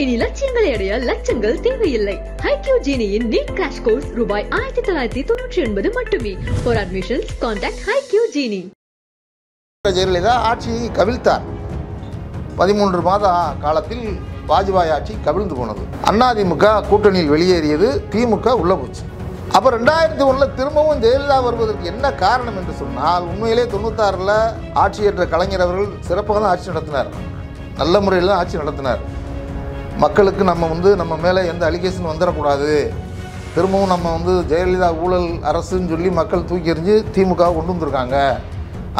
இனி லட்சியங்களை அடைய லட்சங்கள் தேவையில்லை. HiQ Genieயின் நீட் கிராஷ் கோர்ஸ் ரூபாய் 1999 மட்டுமே. For admissions, contact HiQ Genie. Jayalalithaa ஆட்சியை கவிழ்த்தார். 13 மாத காலத்தில் வாஜ்பாய் ஆட்சி கவிழ்ந்து போனது. அதிமுக கூட்டணியில் வெளியேறியது, திமுக உள்ள போச்சு. அப்போ 2001 திரும்பவும் ஜெயலலிதா வருவதற்கு என்ன காரணம் என்று சொன்னால், உண்மையிலே 96 ஆட்சியேற்ற கலைஞர் அவர்கள் சிறப்பாக தான் ஆட்சி நடத்தினார். நல்ல முறையில் தான் ஆட்சி நடத்தினார். மக்களுக்கு நம்ம மேலே எந்த அலிகேஷன் வந்துடக்கூடாது, திரும்பவும் நம்ம ஜெயலலிதா ஊழல் அரசுன்னு சொல்லி மக்கள் தூக்கி எறிஞ்சு திமுக கொண்டு வந்திருக்காங்க,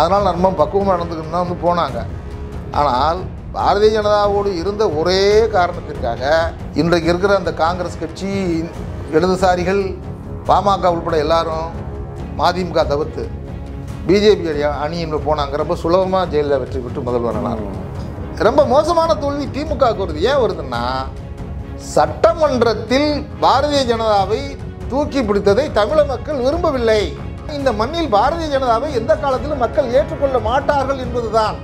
அதனால் நம்ம பக்குவமாக நடந்துக்கணும் தான் போனாங்க. ஆனால் பாரதிய ஜனதாவோடு இருந்த ஒரே காரணத்திற்காக இன்றைக்கு இருக்கிற அந்த காங்கிரஸ் கட்சி, இடதுசாரிகள், பாமக உள்பட எல்லாரும் மதிமுக தவிர்த்து பிஜேபி அணியின் போனாங்க. ரொம்ப சுலபமாக ஜெயலலிதா வெற்றி பெற்று முதல்வரானார். ரொம்ப மோசமான தோல்வி திமுகவுக்கு வருது. ஏன் வருதுன்னா, சட்டமன்றத்தில் பாரதிய ஜனதாவை தூக்கி பிடித்ததை தமிழக மக்கள் விரும்பவில்லை. இந்த மண்ணில் பாரதிய ஜனதாவை எந்த காலத்திலும் மக்கள் ஏற்றுக்கொள்ள மாட்டார்கள் என்பதுதான்.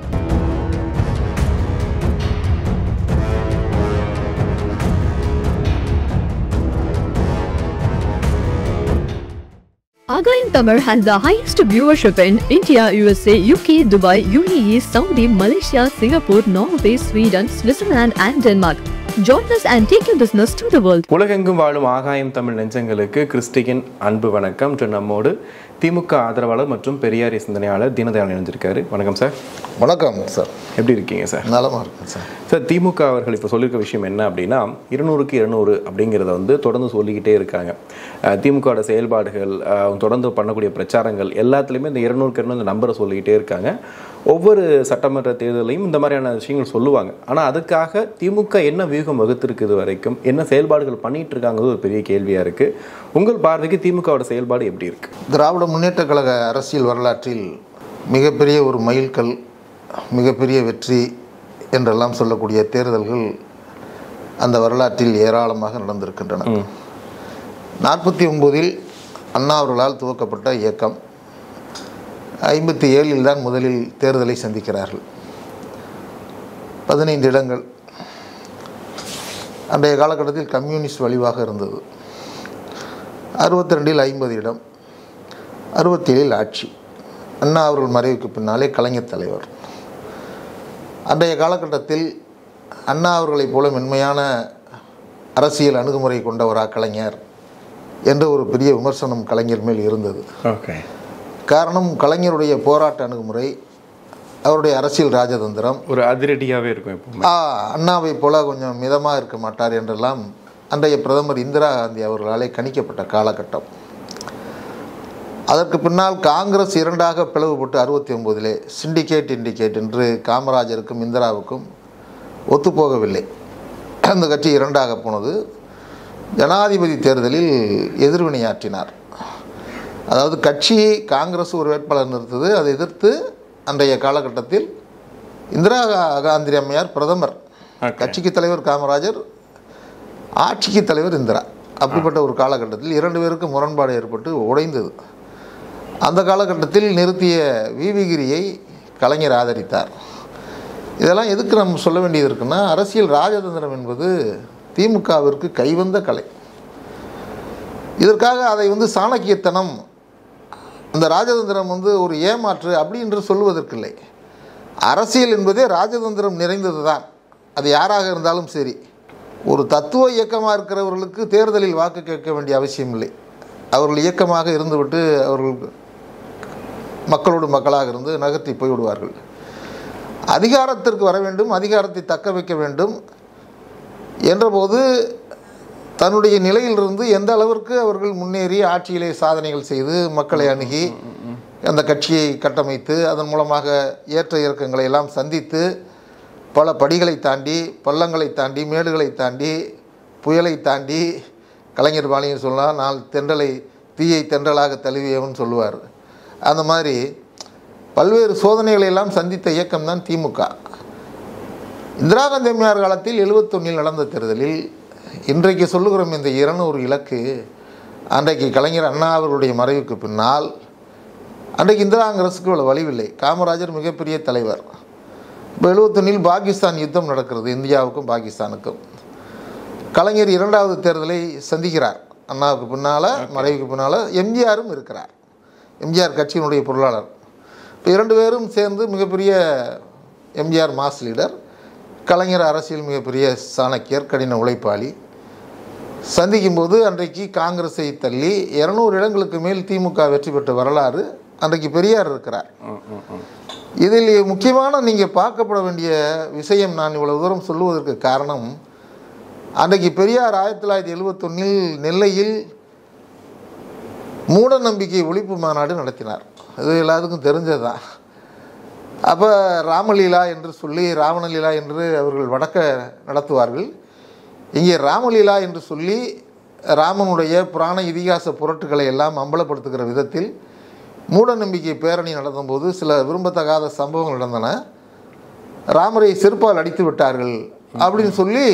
Aghaim Tamil has the highest viewership in India, USA, UK, Dubai, UAE, Saudi, Malaysia, Singapore, Norway, Sweden, Switzerland and Denmark. Join us and take your business to the world. உலகெங்கும் வாழும் ஆகாயம் தமிழ் நெஞ்சங்களுக்கு கிறிஸ்டியின் அன்பு வணக்கம். நம்மோடு திமுக ஆதரவாளர் மற்றும் பெரியாரிய சிந்தனையாளர் தீனதயாளன் இணைஞ்சிருக்காரு. வணக்கம் சார். வணக்கம் சார். எப்படி இருக்கீங்க சார்? நலமாக இருக்கேன் சார். சார், திமுக அவர்கள் இப்போ சொல்லியிருக்க விஷயம் என்ன அப்படின்னா, 200க்கு 200 அப்படிங்கிறத தொடர்ந்து சொல்லிக்கிட்டே இருக்காங்க. திமுகவோட செயல்பாடுகள், தொடர்ந்து பண்ணக்கூடிய பிரச்சாரங்கள் எல்லாத்துலேயுமே இந்த 200க்கு 200 நம்பரை சொல்லிக்கிட்டே இருக்காங்க. ஒவ்வொரு சட்டமன்ற தேர்தலையும் இந்த மாதிரியான விஷயங்கள் சொல்லுவாங்க. ஆனால் அதுக்காக திமுக என்ன வியூகம் வகுத்திருக்குது வரைக்கும், என்ன செயல்பாடுகள் பண்ணிட்டு இருக்காங்கிறது ஒரு பெரிய கேள்வியாக இருக்குது. உங்கள் பார்வைக்கு திமுகவோட செயல்பாடு எப்படி இருக்குது? திராவிட முன்னேற்ற கழக அரசியல் வரலாற்றில் மிகப்பெரிய ஒரு மைல்கல், மிகப்பெரிய வெற்றி என்றெல்லாம் சொல்லக்கூடிய தேர்தல்கள் அந்த வரலாற்றில் ஏராளமாக நடந்திருக்கின்றன. 49 அண்ணா அவர்களால் துவக்கப்பட்ட இயக்கம் 57 தான் முதலில் தேர்தலை சந்திக்கிறார்கள். 15 இடங்கள். அன்றைய காலகட்டத்தில் கம்யூனிஸ்ட் வலிவாக இருந்தது. 62 50 இடம், 67 ஆட்சி. அண்ணா அவர்கள் மறைவுக்கு பின்னாலே கலைஞர் தலைவர். அன்றைய காலகட்டத்தில் அண்ணா அவர்களைப் போல மென்மையான அரசியல் அணுகுமுறை கொண்டவரா கலைஞர் என்ற ஒரு பெரிய விமர்சனம் கலைஞர் மேல் இருந்தது. காரணம், கலைஞருடைய போராட்ட அணுகுமுறை, அவருடைய அரசியல் ராஜதந்திரம் ஒரு அதிரடியாகவே இருக்கும். அண்ணாவை போல கொஞ்சம் மிதமாக இருக்க மாட்டார் என்றெல்லாம் அன்றைய பிரதமர் இந்திரா காந்தி அவர்களாலே கணிக்கப்பட்ட காலகட்டம். அதற்கு பின்னால் காங்கிரஸ் இரண்டாக பிளவுபட்டு 69 சிண்டிகேட் இண்டிகேட் என்று காமராஜருக்கும் இந்திராவுக்கும் ஒத்துப்போகவில்லை. அந்த கட்சி இரண்டாக போனது. ஜனாதிபதி தேர்தலில் எதிர்வினையாற்றினார். அதாவது கட்சி காங்கிரஸ் ஒரு வேட்பாளர் நிறுத்தது, அதை எதிர்த்து அன்றைய காலகட்டத்தில் இந்திரா காந்தி அம்மையார் பிரதமர், கட்சிக்கு தலைவர் காமராஜர், ஆட்சிக்கு தலைவர் இந்திரா. அப்படிப்பட்ட ஒரு காலகட்டத்தில் 2 பேருக்கு முரண்பாடு ஏற்பட்டு உடைந்தது. அந்த காலகட்டத்தில் நிறுத்திய விவிகிரியை கலைஞர் ஆதரித்தார். இதெல்லாம் எதுக்கு நம்ம சொல்ல வேண்டியது இருக்குன்னா, அரசியல் ராஜதந்திரம் என்பது திமுகவிற்கு கைவந்த கலை. இதற்காக அதை சாணக்கியத்தனம், அந்த ராஜதந்திரம் ஒரு ஏமாற்று அப்படி என்று சொல்வதற்கில்லை. அரசியல் என்பதே ராஜதந்திரம் நிறைந்தது தான். அது யாராக இருந்தாலும் சரி. ஒரு தத்துவ இயக்கமாக இருக்கிறவர்களுக்கு தேர்தலில் வாக்கு கேட்க வேண்டிய அவசியம் இல்லை. அவர்கள் இயக்கமாக இருந்துவிட்டு அவர்கள் மக்களோடு மக்களாக இருந்து நகர்த்தி போய்விடுவார்கள். அதிகாரத்திற்கு வர வேண்டும், அதிகாரத்தை தக்க வைக்க வேண்டும் என்றபோது தன்னுடைய நிலையிலிருந்து எந்த அளவிற்கு அவர்கள் முன்னேறி ஆட்சியிலே சாதனைகள் செய்து மக்களை அணுகி அந்த கட்சியை கட்டமைத்து அதன் மூலமாக ஏற்ற இறக்கங்களை எல்லாம் சந்தித்து பல படிகளை தாண்டி, பள்ளங்களை தாண்டி, மேடுகளை தாண்டி, புயலை தாண்டி, கலைஞர் பாணியில் சொல்லலாம், நான் தென்றலை தீயை தென்றலாக தழுவியவன் சொல்லுவார். அந்த மாதிரி பல்வேறு சோதனைகளை எல்லாம் சந்தித்த இயக்கம் தான் திமுக. இந்திரா காந்தி அம்மையார் காலத்தில் 71 நடந்த தேர்தலில் இன்றைக்கு சொல்லுகிறோம் இந்த 200 இலக்கு அன்றைக்கு கலைஞர் அண்ணா அவர்களுடைய மறைவுக்கு பின்னால் அன்றைக்கு இந்திரா காங்கிரஸுக்கு இவ்வளோ வலிவில்லை. காமராஜர் மிகப்பெரிய தலைவர். இப்போ 71 பாகிஸ்தான் யுத்தம் நடக்கிறது, இந்தியாவுக்கும் பாகிஸ்தானுக்கும். கலைஞர் இரண்டாவது தேர்தலை சந்திக்கிறார். அண்ணாவுக்கு பின்னால் மறைவுக்கு பின்னால் எம்ஜிஆரும் இருக்கிறார். எம்ஜிஆர் கட்சியினுடைய பொருளாளர். இப்போ 2 பேரும் சேர்ந்து மிகப்பெரிய எம்ஜிஆர் மாஸ் லீடர், கலைஞர் அரசியல் மிகப்பெரிய சாணக்கியர், கடின உழைப்பாளி. சந்திக்கும்போது அன்றைக்கு காங்கிரஸை தள்ளி 200 இடங்களுக்கு மேல் திமுக வெற்றி பெற்ற வரலாறு அன்றைக்கு பெரியார் இருக்கிறார். இதில் முக்கியமான நீங்கள் பார்க்கப்பட வேண்டிய விஷயம், நான் இவ்வளவு தூரம் சொல்லுவதற்கு காரணம், அன்றைக்கு பெரியார் 1971 நெல்லையில் மூட நம்பிக்கை ஒழிப்பு மாநாடு நடத்தினார். அது எல்லாத்துக்கும் தெரிஞ்சது தான். அப்போ ராமலீலா என்று சொல்லி, ராவணலீலா என்று அவர்கள் வடக்க நடத்துவார்கள். இங்கே ராமலீலா என்று சொல்லி ராமனுடைய புராண இதிகாச புரட்டுகளை எல்லாம் அம்பலப்படுத்துகிற விதத்தில் மூட நம்பிக்கை பேரணி நடந்தபோது சில விரும்பத்தகாத சம்பவங்கள் நடந்தன. ராமரை செருப்பால் அடித்து விட்டார்கள் அப்படின்னு சொல்லி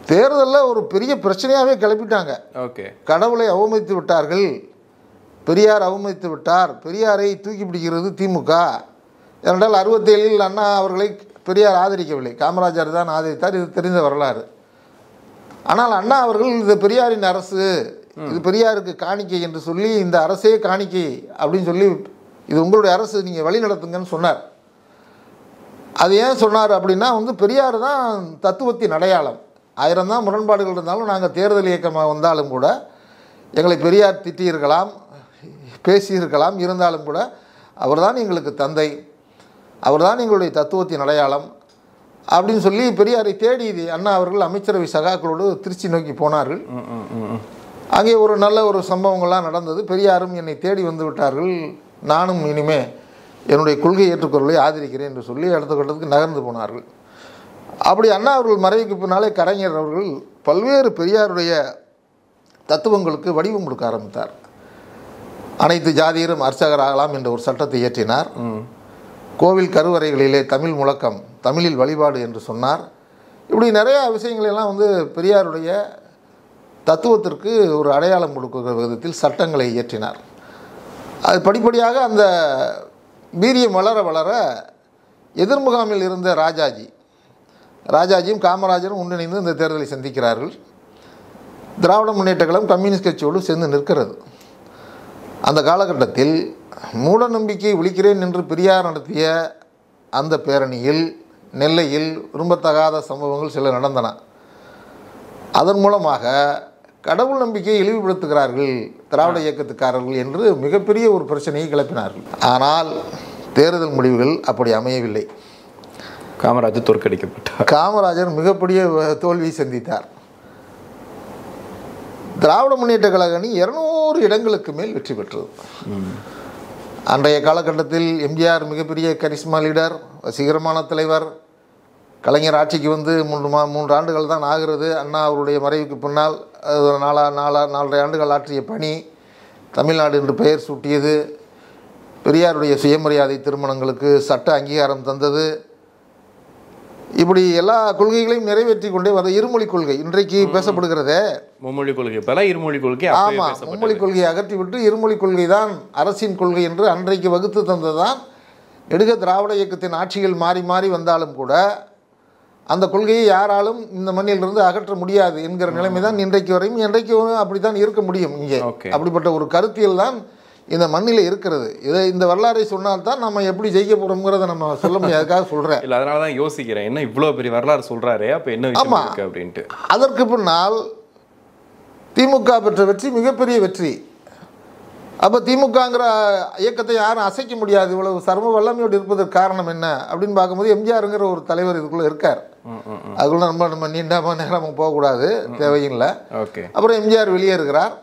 தேர்தலில் ஒரு பெரிய பிரச்சனையாகவே கிளப்பிட்டாங்க. ஓகே, கடவுளை அவமதித்து விட்டார்கள், பெரியார் அவமதித்து விட்டார், பெரியாரை தூக்கி பிடிக்கிறது திமுக. ஏனென்றால் 67 அண்ணா அவர்களை பெரியார் ஆதரிக்கவில்லை, காமராஜர் தான் ஆதரித்தார், இது தெரிந்த வரலாறு. ஆனால் அண்ணா அவர்கள் இது பெரியாரின் அரசு, இது பெரியாருக்கு காணிக்கை என்று சொல்லி, இந்த அரசே காணிக்கை அப்படின்னு சொல்லி, இது உங்களுடைய அரசு, நீங்கள் வழி நடத்துங்கன்னு சொன்னார். அது ஏன் சொன்னார் அப்படின்னா பெரியார் தான் தத்துவத்தின் அடையாளம். 1000 தான் முரண்பாடுகள் இருந்தாலும் நாங்கள் தேர்தல் இயக்கமாக வந்தாலும் கூட எங்களை பெரியார் திட்டியிருக்கலாம், பேசியிருக்கலாம், இருந்தாலும் கூட அவர்தான் எங்களுக்கு தந்தை, அவர்தான் எங்களுடைய தத்துவத்தின் அடையாளம் அப்படின்னு சொல்லி பெரியாரை தேடி அண்ணா அவர்கள் அமைச்சரவை சகாக்களோடு திருச்சி நோக்கி போனார்கள். அங்கே ஒரு நல்ல ஒரு சம்பவங்கள்லாம் நடந்தது. பெரியாரும் என்னை தேடி வந்து விட்டார்கள், நானும் இனிமே என்னுடைய கொள்கை ஏற்றுக்கொள்வதை ஆதரிக்கிறேன் என்று சொல்லி அடுத்த கட்டத்துக்கு நகர்ந்து போனார்கள். அப்படி அண்ணா அவர்கள் மறைவுக்கு பின்னாலே கலைஞர் அவர்கள் பல்வேறு பெரியாருடைய தத்துவங்களுக்கு வடிவம் கொடுக்க ஆரம்பித்தார். அனைத்து ஜாதியரும் அர்ச்சகர் ஆகலாம் என்ற ஒரு சட்டத்தை இயற்றினார். கோவில் கருவறைகளிலே தமிழ் முழக்கம், தமிழில் வழிபாடு என்று சொன்னார். இப்படி நிறையா விஷயங்களெல்லாம் பெரியாருடைய தத்துவத்திற்கு ஒரு அடையாளம் கொடுக்கிற விதத்தில் சட்டங்களை இயற்றினார். அது படிப்படியாக அந்த வீரியம் வளர வளர எதிர்முகாமில் இருந்த ராஜாஜியும் காமராஜரும் ஒன்றிணைந்து இந்த தேர்தலை சந்திக்கிறார்கள். திராவிட முன்னேற்ற கழகம் கம்யூனிஸ்ட் கட்சியோடு சேர்ந்து நிற்கிறது. அந்த காலகட்டத்தில் மூட நம்பிக்கை ஒழிக்கிறேன் என்று பெரியார் நடத்திய அந்த பேரணியில் நெல்லையில் விரும்பத்தகாத சம்பவங்கள் சில நடந்தன. அதன் மூலமாக கடவுள் நம்பிக்கையை இழிவுபடுத்துகிறார்கள் திராவிட இயக்கத்துக்காரர்கள் என்று மிகப்பெரிய ஒரு பிரச்சனையை கிளப்பினார்கள். ஆனால் தேர்தல் முடிவுகள் அப்படி அமையவில்லை. காமராஜர் தோற்கடிக்கப்பட்டார். காமராஜர் மிகப்பெரிய தோல்வியை சந்தித்தார். திராவிட முன்னேற்ற கழக அணி 200 இடங்களுக்கு மேல் வெற்றி பெற்றது. அன்றைய காலகட்டத்தில் எம்ஜிஆர் மிகப்பெரிய கரிஸ்மா லீடர், வசீகரமான தலைவர். கலைஞர் ஆட்சிக்கு 3 ஆண்டுகள் தான் ஆகிறது. அண்ணா அவருடைய மறைவுக்கு பின்னால் 4.5 ஆண்டுகள் ஆற்றிய பணி தமிழ்நாடு என்று பெயர் சூட்டியது. பெரியாருடைய சுயமரியாதை திருமணங்களுக்கு சட்ட அங்கீகாரம் தந்தது. இப்படி எல்லா கொள்கைகளையும் நிறைவேற்றி கொண்டே வர இருமொழி கொள்கை இன்றைக்கு பேசப்படுகிறதே. மும்மொழி கொள்கை பல இருமொழி கொள்கை. ஆமாம், மும்மொழி கொள்கையை அகற்றிவிட்டு இருமொழி கொள்கை தான் அரசின் கொள்கை என்று அன்றைக்கு வகுத்து தந்ததுதான். நெடுக திராவிட இயக்கத்தின் ஆட்சிகள் மாறி மாறி வந்தாலும் கூட அந்த கொள்கையை யாராலும் இந்த மண்ணிலிருந்து அகற்ற முடியாது என்கிற நிலைமை தான் இன்றைக்கு வரையும். இன்றைக்கும் அப்படித்தான் இருக்க முடியும். இங்கே அப்படிப்பட்ட ஒரு கருத்தியல் தான் இந்த மண்ணில் இருக்கிறது. இந்த வரலாறை சொன்னால்தான் நம்ம எப்படி ஜெயிக்க போறோம்ங்கிறத நம்ம சொல்ல முடியாதுக்காக சொல்றேன். இல்லை, அதனால தான் யோசிக்கிறேன், என்ன இவ்வளோ பெரிய வரலாறு சொல்றாரு, அப்போ என்ன விஷயம் இருக்கு அப்படின்ட்டு. அதற்கு பின்னால் திமுக பெற்ற வெற்றி மிகப்பெரிய வெற்றி. அப்போ திமுகங்கிற இயக்கத்தை யாரும் அசைக்க முடியாது. இவ்வளவு சர்வ வல்லமையோடு இருப்பதற்கு காரணம் என்ன அப்படின்னு பார்க்கும்போது எம்ஜிஆருங்கிற ஒரு தலைவர் இதுக்குள்ளே இருக்கார். அதுக்குள்ள நம்ம நீண்ட நேரம் போகக்கூடாது, தேவையில்லை. அப்புறம் எம்ஜிஆர் வெளியே இருக்கிறார்.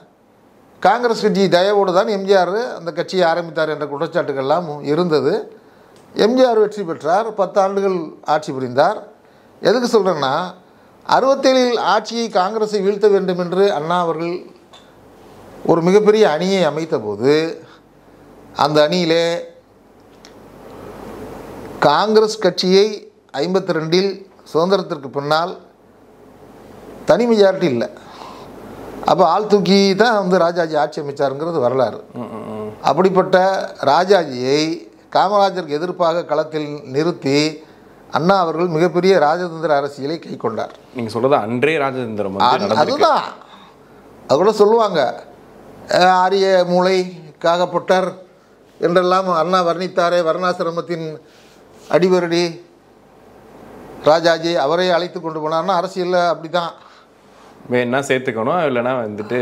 காங்கிரஸ் கட்சி தயவோடு தான் எம்ஜிஆர் அந்த கட்சியை ஆரம்பித்தார் என்ற குற்றச்சாட்டுகள்லாம் இருந்தது. எம்ஜிஆர் வெற்றி பெற்றார், 10 ஆண்டுகள் ஆட்சி புரிந்தார். எதுக்கு சொல்கிறேன்னா, 67 ஆட்சியை காங்கிரஸை வீழ்த்த வேண்டும் என்று அண்ணா அவர்கள் ஒரு மிகப்பெரிய அணியை அமைத்த போது அந்த அணியிலே காங்கிரஸ் கட்சியை 52 சுதந்திரத்திற்கு பின்னால் தனி மெஜாரிட்டி இல்லை. அப்போ ஆள் தூக்கி தான் ராஜாஜி ஆட்சி அமைச்சாருங்கிறது வரலாறு. அப்படிப்பட்ட ராஜாஜியை காமராஜருக்கு எதிர்ப்பாக களத்தில் நிறுத்தி அண்ணா அவர்கள் மிகப்பெரிய ராஜதந்திர அரசியலை கை கொண்டார். நீங்கள் சொல்கிறது அன்றே ராஜதந்திரம் அதுதான். அது கூட சொல்லுவாங்க, ஆரிய மூளை காகப்பட்டர் என்றெல்லாம் அண்ணா வர்ணித்தாரே, வர்ணாசிரமத்தின் அடிவரடி ராஜாஜி அவரை அழைத்து கொண்டு போனார்னா அரசியலில் அப்படி தான் வேணா சேர்த்துக்கணும், இல்லைன்னா வந்துட்டு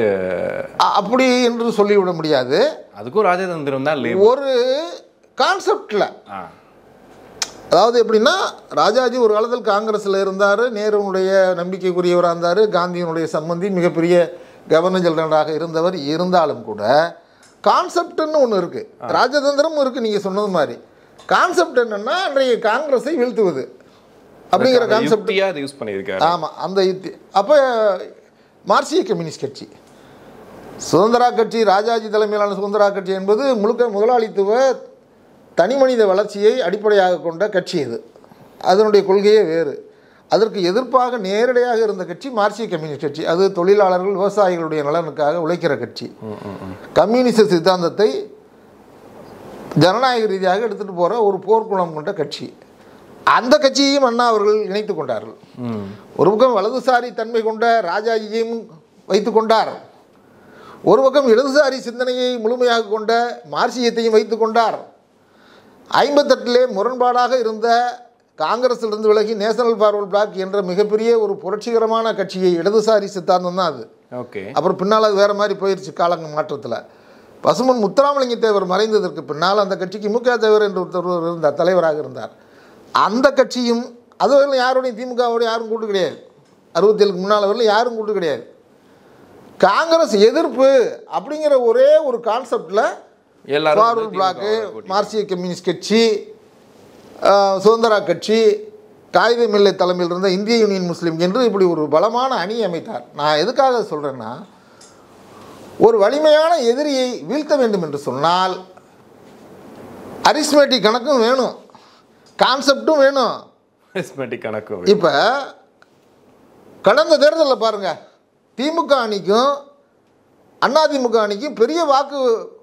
அப்படி என்று சொல்லிவிட முடியாது. அதுக்கும் ராஜதந்திரம் தான் ஒரு கான்செப்டில். அதாவது எப்படின்னா, ராஜாஜி ஒரு காலத்தில் காங்கிரஸில் இருந்தார், நேருனுடைய நம்பிக்கைக்குரியவராக இருந்தார், காந்தியினுடைய சம்பந்தி, மிகப்பெரிய கவர்னர் ஜெனரலாக இருந்தவர். இருந்தாலும் கூட கான்செப்ட்னு ஒன்று இருக்குது, ராஜதந்திரமும் இருக்குது. நீங்கள் சொன்னது மாதிரி கான்செப்ட் என்னென்னா அன்றைய காங்கிரஸை வீழ்த்துவது அப்படிங்கிற கான்செப்ட் யூஸ் பண்ணியிருக்காரு. ஆமாம், அந்த யுக்தி. அப்போ மார்க்சிய கம்யூனிஸ்ட் கட்சி, சுதந்திரா கட்சி, ராஜாஜி தலைமையிலான சுதந்திரா கட்சி என்பது முழுக்க முதலாளித்துவ தனி மனித வளர்ச்சியை அடிப்படையாக கொண்ட கட்சி. இது அதனுடைய கொள்கையே வேறு. அதற்கு எதிர்ப்பாக நேரடியாக இருந்த கட்சி மார்க்சிய கம்யூனிஸ்ட் கட்சி. அது தொழிலாளர்கள், விவசாயிகளுடைய நலனுக்காக உழைக்கிற கட்சி. கம்யூனிச சித்தாந்தத்தை ஜனநாயக ரீதியாக எடுத்துகிட்டு போகிற ஒரு போர்க்குணம் கொண்ட கட்சி. அந்த கட்சியையும் அண்ணா அவர்கள் இணைத்து கொண்டார்கள். ஒரு பக்கம் வலதுசாரி தன்மை கொண்ட ராஜாஜியையும் வைத்து கொண்டார், ஒரு பக்கம் இடதுசாரி சிந்தனையை முழுமையாக கொண்ட மார்க்சியத்தையும் வைத்து கொண்டார். 58 முரண்பாடாக இருந்த காங்கிரஸிலிருந்து விலகி நேஷனல் ஃபார்வர்ட் பிளாக் என்ற மிகப்பெரிய ஒரு புரட்சிகரமான கட்சியை, இடதுசாரி சித்தாந்தம் தான் அது. ஓகே. அப்புறம் பின்னால் அது வேறு மாதிரி போயிடுச்சு காலங்க மாற்றத்தில். பசுமன் முத்துராமலிங்க தேவர் மறைந்ததற்கு பின்னால் அந்த கட்சிக்கு முக தேவர் என்று ஒருத்தர் இருந்தார், தலைவராக இருந்தார். அந்த கட்சியும் அதுவரையிலும் யாரோடையும் திமுகவோட யாரும் கூட்டு கிடையாது. 67க்கு முன்னால் வரல யாரும் கூட்டு கிடையாது. காங்கிரஸ் எதிர்ப்பு அப்படிங்கிற ஒரே ஒரு கான்செப்டில் ஃபார்வர்ட் பிளாக்கு, மார்க்சிய கம்யூனிஸ்ட் கட்சி, சுதந்திரா கட்சி, காகித மில்லை தலைமையில் இருந்த இந்திய யூனியன் முஸ்லீம் என்று இப்படி ஒரு பலமான அணியை அமைத்தார். நான் எதுக்காக சொல்கிறேன்னா, ஒரு வலிமையான எதிரியை வீழ்த்த வேண்டும் என்று சொன்னால் அரிஸ்மேட்டிக் கணக்கும் வேணும், கான்செப்டும் வேணும். அரிஸ்மேட்டிக் கணக்கு. இப்போ கடந்த தேர்தலில் பாருங்கள், திமுக அணிக்கும் அதிமுக அணிக்கும் பெரிய வாக்கு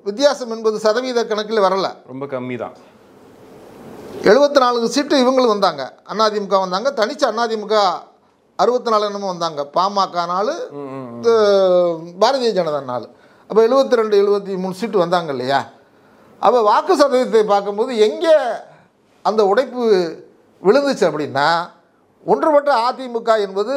வித்தியாசம் என்பது சதவீத கணக்கில் வரல, ரொம்ப கம்மி தான். 74 சீட்டு இவங்களும் வந்தாங்க, அதிமுக வந்தாங்க. தனிச்சு அதிமுக 64 என்னமோ வந்தாங்க. பாமக 4, பாரதிய ஜனதா 4. அப்போ 72 73 சீட்டு வந்தாங்க இல்லையா? அப்போ வாக்கு சதவீதத்தை பார்க்கும்போது எங்கே அந்த உடைப்பு விழுந்துச்சு அப்படின்னா, ஒன்றுபட்ட அதிமுக என்பது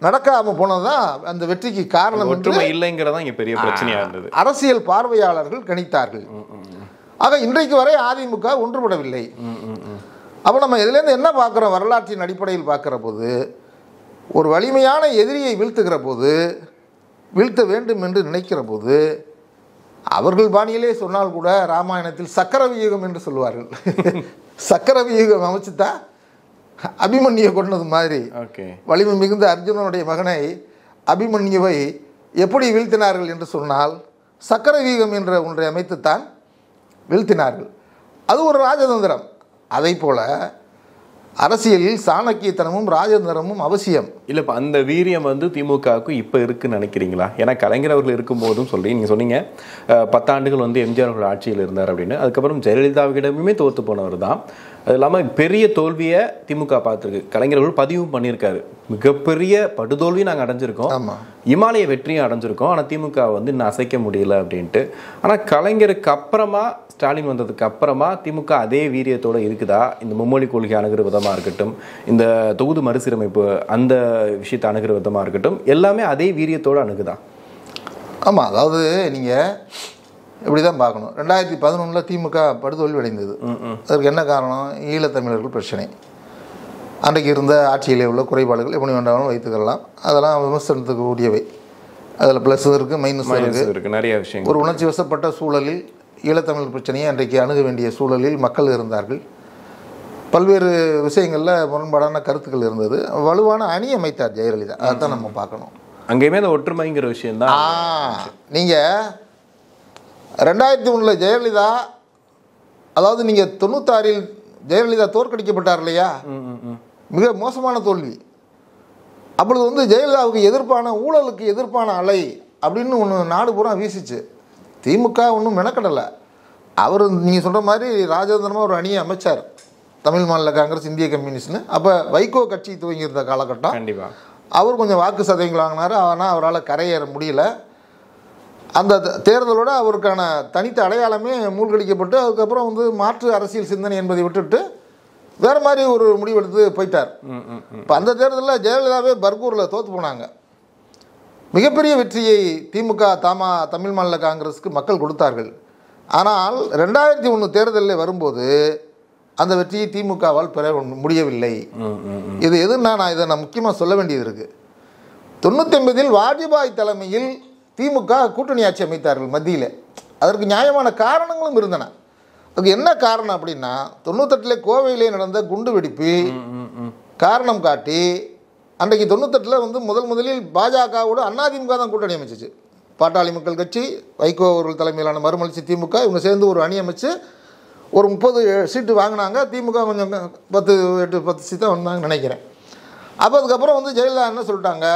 நடக்காமல் போனது தான் அந்த வெற்றிக்கு காரணம். ஒற்றுமை இல்லைங்கிறதான் இங்கே பெரிய பிரச்சனையாக இருந்தது. அரசியல் பார்வையாளர்கள் கணித்தார்கள். ஆக இன்றைக்கு வரை அதிமுக ஒன்றுபடவில்லை. அப்போ நம்ம இதுலேருந்து என்ன பார்க்குறோம், வரலாற்றின் அடிப்படையில் பார்க்குற போது, ஒரு வலிமையான எதிரியை வீழ்த்துகிற போது, வீழ்த்த வேண்டும் என்று நினைக்கிற போது, அவர்கள் பாணியிலே சொன்னால் கூட ராமாயணத்தில் சக்கர வியூகம் என்று சொல்லுவார்கள். சக்கர வியூகம் அமைச்சுதான் அபிமன்யுவை கொண்டது மாதிரி வலிமை மிகுந்த அர்ஜுனனுடைய மகனை அபிமன்யுவை எப்படி வீழ்த்தினார்கள் என்று சொன்னால் சக்கர வியூகம் என்ற ஒன்றை அமைத்துத்தான் வீழ்த்தினார்கள். அது ஒரு ராஜதந்திரம். அதை போல அரசியலில் சாணக்கியத்தனமும் ராஜதந்திரமும் அவசியம். இல்லை, இப்போ அந்த வீரியம் வந்து திமுகவுக்கு இப்போ இருக்குன்னு நினைக்கிறீங்களா? ஏன்னா கலைஞர் அவர்கள் இருக்கும்போதும் சொல்லி நீங்கள் சொன்னீங்க 10 ஆண்டுகள் வந்து எம்ஜிஆர் அவர்கள் ஆட்சியில் இருந்தார் அப்படின்னு. அதுக்கப்புறம் ஜெயலலிதாவிடமே தோற்று போனவர் தான். அது இல்லாமல் பெரிய தோல்வியை திமுக பார்த்துருக்கு. கலைஞர்கள் பதிவும் பண்ணியிருக்காரு, மிகப்பெரிய படுதோல்வி நாங்கள் அடைஞ்சிருக்கோம், இமாலய வெற்றியும் அடைஞ்சிருக்கோம், ஆனால் திமுக வந்து இன்னும் அசைக்க முடியல அப்படின்ட்டு. ஆனால் கலைஞருக்கு அப்புறமா, ஸ்டாலின் வந்ததுக்கு அப்புறமா திமுக அதே வீரியத்தோடு இருக்குதா? இந்த மும்மொழி கொள்கை அணுகிற விதமாக இருக்கட்டும், இந்த தொகுதி மறுசீரமைப்பு அந்த விஷயத்தை அணுகிற விதமாக இருக்கட்டும், எல்லாமே அதே வீரியத்தோடு அணுகுதா? ஆமாம், அதாவது நீங்கள் இப்படி தான் பார்க்கணும். 2011 திமுக படுதோல்வி அடைந்தது. அதற்கு என்ன காரணம்? ஈழத்தமிழர்கள் பிரச்சனை. அன்றைக்கு இருந்த ஆட்சியிலே உள்ள குறைபாடுகள் எப்படி வேண்டாலும் வைத்துக்கலாம், அதெல்லாம் விமர்சனத்துக்கு உரியவை. அதில் ப்ளஸ் இருக்குது, மைனஸ் இருக்குது, நிறைய விஷயம். ஒரு உணர்ச்சி வசப்பட்ட சூழலில் ஈழத்தமிழ் பிரச்சனையை அன்றைக்கு அணுக வேண்டிய சூழலில் மக்கள் இருந்தார்கள். பல்வேறு விஷயங்களில் முரண்பாடான கருத்துக்கள் இருந்தது. வலுவான அணி அமைத்தார் ஜெயலலிதா. அதைத்தான் நம்ம பார்க்கணும். அங்கேயுமே அந்த ஒற்றுமைங்கிற விஷயந்தான். நீங்கள் 2001 ஜெயலலிதா, அதாவது நீங்கள் 96 ஜெயலலிதா தோற்கடிக்கப்பட்டார் இல்லையா? மிக மோசமான தோல்வி. அப்பொழுது வந்து ஜெயலலிதாவுக்கு எதிர்ப்பான, ஊழலுக்கு எதிர்ப்பான அலை அப்படின்னு ஒன்று நாடு பூரா வீசிச்சு. திமுக ஒன்றும் மெனக்கடலை. அவர் நீங்கள் சொல்கிற மாதிரி ராஜதந்திரமாக ஒரு அணியை அமைச்சார். தமிழ் மாநில காங்கிரஸ், இந்திய கம்யூனிஸ்ட்னு. அப்போ வைகோ கட்சி துவங்கியிருந்த காலகட்டம். கண்டிப்பாக அவர் கொஞ்சம் வாக்கு சதவீதங்கள் வாங்கினார். ஆனால் அவரால் கரையேற முடியல. அந்த தேர்தலோடு அவருக்கான தனித்த அடையாளமே மூழ்கடிக்கப்பட்டு அதுக்கப்புறம் வந்து மாற்று அரசியல் சிந்தனை என்பதை விட்டுட்டு வேறு மாதிரி ஒரு முடிவெடுத்து போயிட்டார். இப்போ அந்த தேர்தலில் ஜெயலலிதாவே பர்கூரில் தோற்று போனாங்க. மிகப்பெரிய வெற்றியை திமுக தமிழ் மாநில காங்கிரஸுக்கு மக்கள் கொடுத்தார்கள். ஆனால் 2001 தேர்தலில் வரும்போது அந்த வெற்றியை திமுகவால் பெற முடியவில்லை. இது எதுன்னா நான் முக்கியமாக சொல்ல வேண்டியது இருக்குது. 99 வாஜ்பாய் தலைமையில் திமுக கூட்டணி ஆட்சி அமைத்தார்கள் மத்தியில். அதற்கு நியாயமான காரணங்களும் இருந்தன. அதுக்கு என்ன காரணம் அப்படின்னா 98 கோவையிலே நடந்த குண்டு வெடிப்பு காரணம் காட்டி அன்றைக்கு 98 வந்து முதலில் பாஜகவோடு அதிமுக தான் கூட்டணி அமைச்சிச்சு. பாட்டாளி மக்கள் கட்சி, வைகோ அவர்கள் தலைமையிலான மறுமலர்ச்சி திமுக, இவங்க சேர்ந்து ஒரு அணி அமைச்சு ஒரு 30 சீட்டு வாங்கினாங்க. திமுக கொஞ்சம் 10 சீட் தான் வந்தாங்கன்னு நினைக்கிறேன். அப்போ அதுக்கப்புறம் வந்து ஜெயலலிதா என்ன சொல்லிட்டாங்க,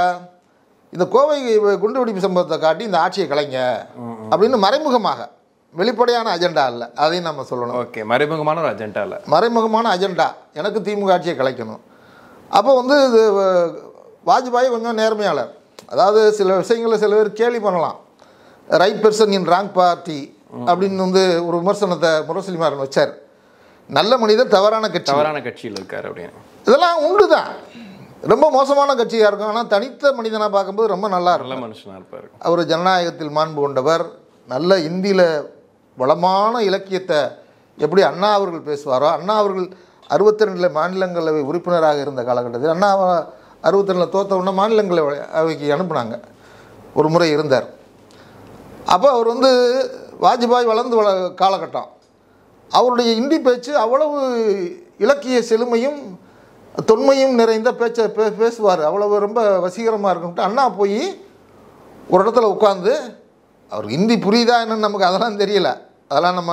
இந்த கோவை குண்டு வெடிப்பு சம்பவத்தை காட்டி இந்த ஆட்சியை கலைங்க அப்படின்னு மறைமுகமாக, வெளிப்படையான அஜெண்டா இல்லை, அதையும் நம்ம சொல்லணும். ஓகே, மறைமுகமான ஒரு அஜெண்டா இல்லை, மறைமுகமான அஜெண்டா, எனக்கு திமுக ஆட்சியை கலைக்கணும். அப்போ வந்து இது வாஜ்பாய் கொஞ்சம் நேர்மையாளர். அதாவது சில விஷயங்களை சில பேர் கேலி பண்ணலாம். Right person in wrong party அப்படின்னு வந்து ஒரு விமர்சனத்தை முரசொலிமாறன் வச்சார். நல்ல மனிதர் தவறான கட்சியில் இருக்கார் அப்படின்னு. இதெல்லாம் உண்டு தான். ரொம்ப மோசமான கட்சியாக இருக்கும். ஆனால் தனித்த மனிதனாக பார்க்கும்போது ரொம்ப நல்லா இருக்கும், நல்ல மனுஷனாக இருப்பார். அவர் ஜனநாயகத்தில் மாண்பு கொண்டவர். நல்ல இந்தியில் வளமான இலக்கியத்தை எப்படி அண்ணா அவர்கள் பேசுவாரோ, அண்ணா அவர்கள் 62 மாநிலங்களவை உறுப்பினராக இருந்த காலகட்டத்தில், அண்ணா 62 தோற்ற உடனே மாநிலங்களவைக்கு அனுப்புனாங்க, ஒரு முறை இருந்தார். அப்போ அவர் வந்து வாஜ்பாய் வளர்ந்து காலகட்டம், அவருடைய இந்தி பேச்சு அவ்வளவு இலக்கிய செழுமையும் தொன்மையும் நிறைந்த பேச்சை பேசுவார். அவ்வளவு ரொம்ப வசீகரமாக இருக்கும்ட்டு அண்ணா போய் ஒரு இடத்துல உட்காந்து, அவருக்கு ஹிந்தி புரியுதா என்னன்னு நமக்கு அதெல்லாம் தெரியல, அதெல்லாம் நம்ம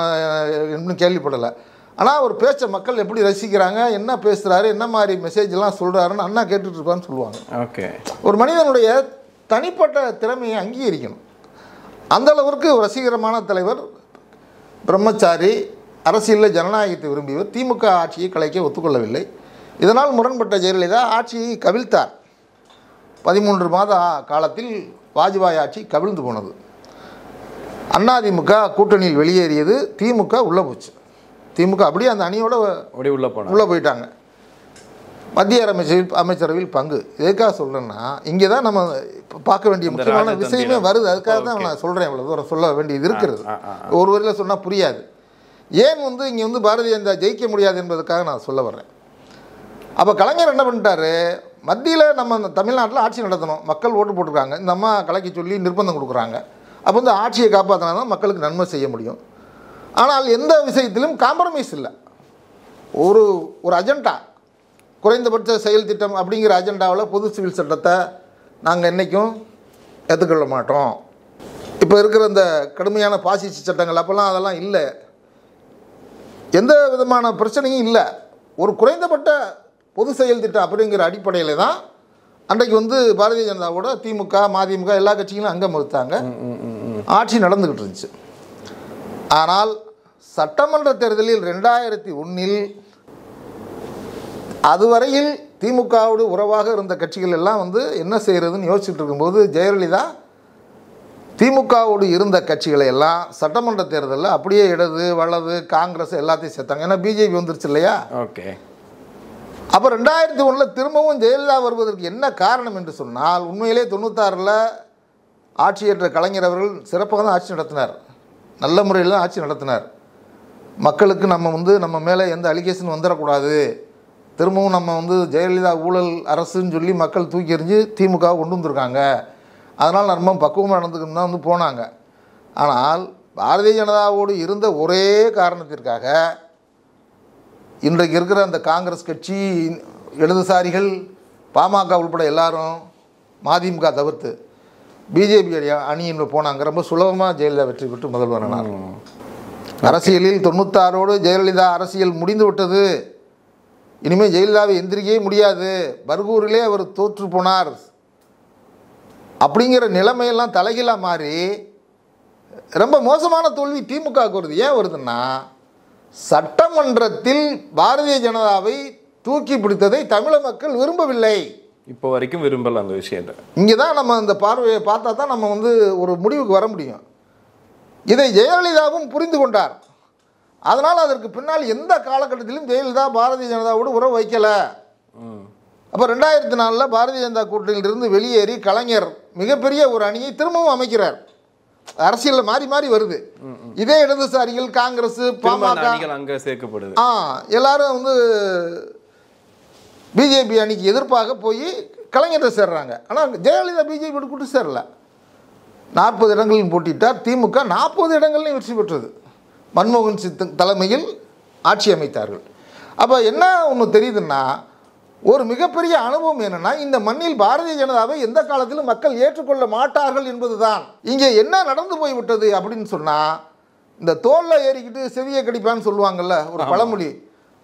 இன்னும் கேள்விப்படலை. ஆனால் அவர் பேச்ச மக்கள் எப்படி ரசிக்கிறாங்க, என்ன பேசுகிறாரு, என்ன மாதிரி மெசேஜ்லாம் சொல்கிறாருன்னு அண்ணா கேட்டுட்ருப்பான்னு சொல்லுவாங்க. ஓகே, ஒரு மனிதனுடைய தனிப்பட்ட திறமையை அங்கீகரிக்கணும். அந்தளவிற்கு ரசிகரமான தலைவர், பிரம்மச்சாரி, அரசியலில் ஜனநாயகத்தை விரும்பியவர். திமுக ஆட்சியை கலைக்க ஒத்துக்கொள்ளவில்லை. இதனால் முரண்பட்ட ஜெயலலிதா ஆட்சியை கவிழ்த்தார். 13 மாத காலத்தில் வாஜ்பாய் ஆட்சி கவிழ்ந்து போனது. அதிமுக கூட்டணியில் வெளியேறியது, திமுக உள்ளே போச்சு. திமுக அப்படியே அந்த அணியோட உள்ளே போயிட்டாங்க. மத்திய அமைச்சரவையில் பங்கு. எதுக்காக சொல்கிறேன்னா, இங்கே தான் நம்ம பார்க்க வேண்டிய முக்கியமான விஷயமே வருது. அதுக்காக தான் நான் சொல்கிறேன், இவ்வளோ தூரம் சொல்ல வேண்டியது இருக்கிறது. ஒரு வரையில் சொன்னால் புரியாது. ஏன் வந்து இங்கே வந்து பாரதிய ஜனதா ஜெயிக்க முடியாது என்பதற்காக நான் சொல்ல வர்றேன். அப்போ கலைஞர் என்ன பண்ணிட்டாரு, மத்தியில் நம்ம தமிழ்நாட்டில் ஆட்சி நடத்தணும், மக்கள் ஓட்டு போட்டுருக்காங்க, இந்த அம்மா கலைக்க சொல்லி நிர்பந்தம் கொடுக்குறாங்க. அப்போ வந்து ஆட்சியை காப்பாற்றினா தான் மக்களுக்கு நன்மை செய்ய முடியும். ஆனால் எந்த விஷயத்திலும் காம்ப்ரமைஸ் இல்லை. ஒரு அஜெண்டா, குறைந்தபட்ச செயல் திட்டம் அப்படிங்கிற அஜெண்டாவில் பொது சிவில் சட்டத்தை நாங்கள் என்றைக்கும் ஏற்றுக்கொள்ள மாட்டோம். இப்போ இருக்கிற இந்த கடுமையான பாசிச சட்டங்கள் அப்போல்லாம் அதெல்லாம் இல்லை, எந்த விதமான பிரச்சனையும் இல்லை. ஒரு குறைந்தபட்ட பொது செயல் திட்டம் அப்படிங்கிற அடிப்படையில் தான் அன்றைக்கு வந்து பாரதிய ஜனதாவோட திமுக, மதிமுக எல்லா கட்சிகளும் அங்கம் வகுத்தாங்க, ஆட்சி நடந்துக்கிட்டு இருந்துச்சு. ஆனால் சட்டமன்ற தேர்தலில் 2001 அதுவரையில் திமுகவோடு உறவாக இருந்த கட்சிகள் எல்லாம் வந்து என்ன செய்கிறதுன்னு யோசிச்சுட்டு இருக்கும்போது, ஜெயலலிதா திமுகவோடு இருந்த கட்சிகளை எல்லாம் சட்டமன்ற தேர்தலில் அப்படியே இடது வலது காங்கிரஸ் எல்லாத்தையும் சேர்த்தாங்க. ஏன்னா பிஜேபி வந்துருச்சு இல்லையா. ஓகே, அப்போ 2001 திரும்பவும் ஜெயலலிதா வருவதற்கு என்ன காரணம் என்று சொன்னால், உண்மையிலே 96 ஆட்சியேற்ற கலைஞர் அவர்கள் சிறப்பாக தான் ஆட்சி நடத்தினார், நல்ல முறையில் தான் ஆட்சி நடத்தினார். மக்களுக்கு நம்ம மேலே எந்த அலிகேஷன் வந்துடக்கூடாது, திரும்பவும் நம்ம வந்து ஜெயலலிதா ஊழல் அரசுன்னு சொல்லி மக்கள் தூக்கி எறிஞ்சு திமுக கொண்டு வந்திருக்காங்க, அதனால் நம்ம பக்குவமாக நடந்துக்கணும் தான் வந்து போனாங்க. ஆனால் பாரதிய ஜனதாவோடு இருந்த ஒரே காரணத்திற்காக இன்றைக்கு இருக்கிற அந்த காங்கிரஸ் கட்சி, இடதுசாரிகள், பாமக உள்பட எல்லாரும் மதிமுக தவிர்த்து பிஜேபி அணியின் போனாங்க. ரொம்ப சுலபமாக ஜெயலலிதா வெற்றி பெற்று முதல்வரானார். அரசியலில் 96 ஜெயலலிதா அரசியல் முடிந்து விட்டது, இனிமேல் ஜெயலலிதாவை எந்திரிக்கவே முடியாது, பர்கூரிலே அவர் தோற்று போனார் அப்படிங்கிற நிலைமையெல்லாம் தலைகீழாக மாறி ரொம்ப மோசமான தோல்வி திமுகவுக்கு வருது. ஏன் வருதுன்னா, சட்டமன்றத்தில் பாரதிய ஜனதாவை தூக்கி பிடித்ததை தமிழக மக்கள் விரும்பவில்லை. இப்போ வரைக்கும் விரும்பல அந்த விஷயத்தை. இங்கே தான் நம்ம இந்த பார்வையை பார்த்தா தான் நம்ம ஒரு முடிவுக்கு வர முடியும். இதை ஜெயலலிதாவும் புரிந்து கொண்டார். அதனால் அதற்கு பின்னால் எந்த காலகட்டத்திலும் ஜெயலலிதா பாரதிய ஜனதாவோடு உறவு வைக்கலை. அப்போ 2004 பாரதிய ஜனதா கூட்டணியிலிருந்து வெளியேறி கலைஞர் மிகப்பெரிய ஒரு அணியை திரும்பவும் அமைக்கிறார். அரசியலில் மாறி மாறி வருது. இதே இடதுசாரிகள், காங்கிரஸ், பாமக அங்கே சேர்க்கப்படுது. எல்லாரும் பிஜேபி அணிக்கு எதிர்ப்பாக போய் கலைஞரை சேர்றாங்க. ஆனால் ஜெயலலிதா பிஜேபி கூட்டு சேரல. 40 இடங்களில் போட்டிட்டார். திமுக 40 இடங்கள்லையும் வெற்றி பெற்றது. மன்மோகன் சிங் தலைமையில் ஆட்சி அமைத்தார்கள். அப்போ என்ன ஒன்று தெரியுதுன்னா, ஒரு மிகப்பெரிய அனுபவம் என்னன்னா, இந்த மண்ணில் பாரதிய ஜனதாவை எந்த காலத்திலும் மக்கள் ஏற்றுக்கொள்ள மாட்டார்கள் என்பதுதான். இங்கே என்ன நடந்து போய்விட்டது அப்படின்னு சொன்னால், இந்த தோல்ல ஏறிக்கிட்டு செவியை கடிப்பான்னு சொல்லுவாங்கல்ல ஒரு பழமொழி,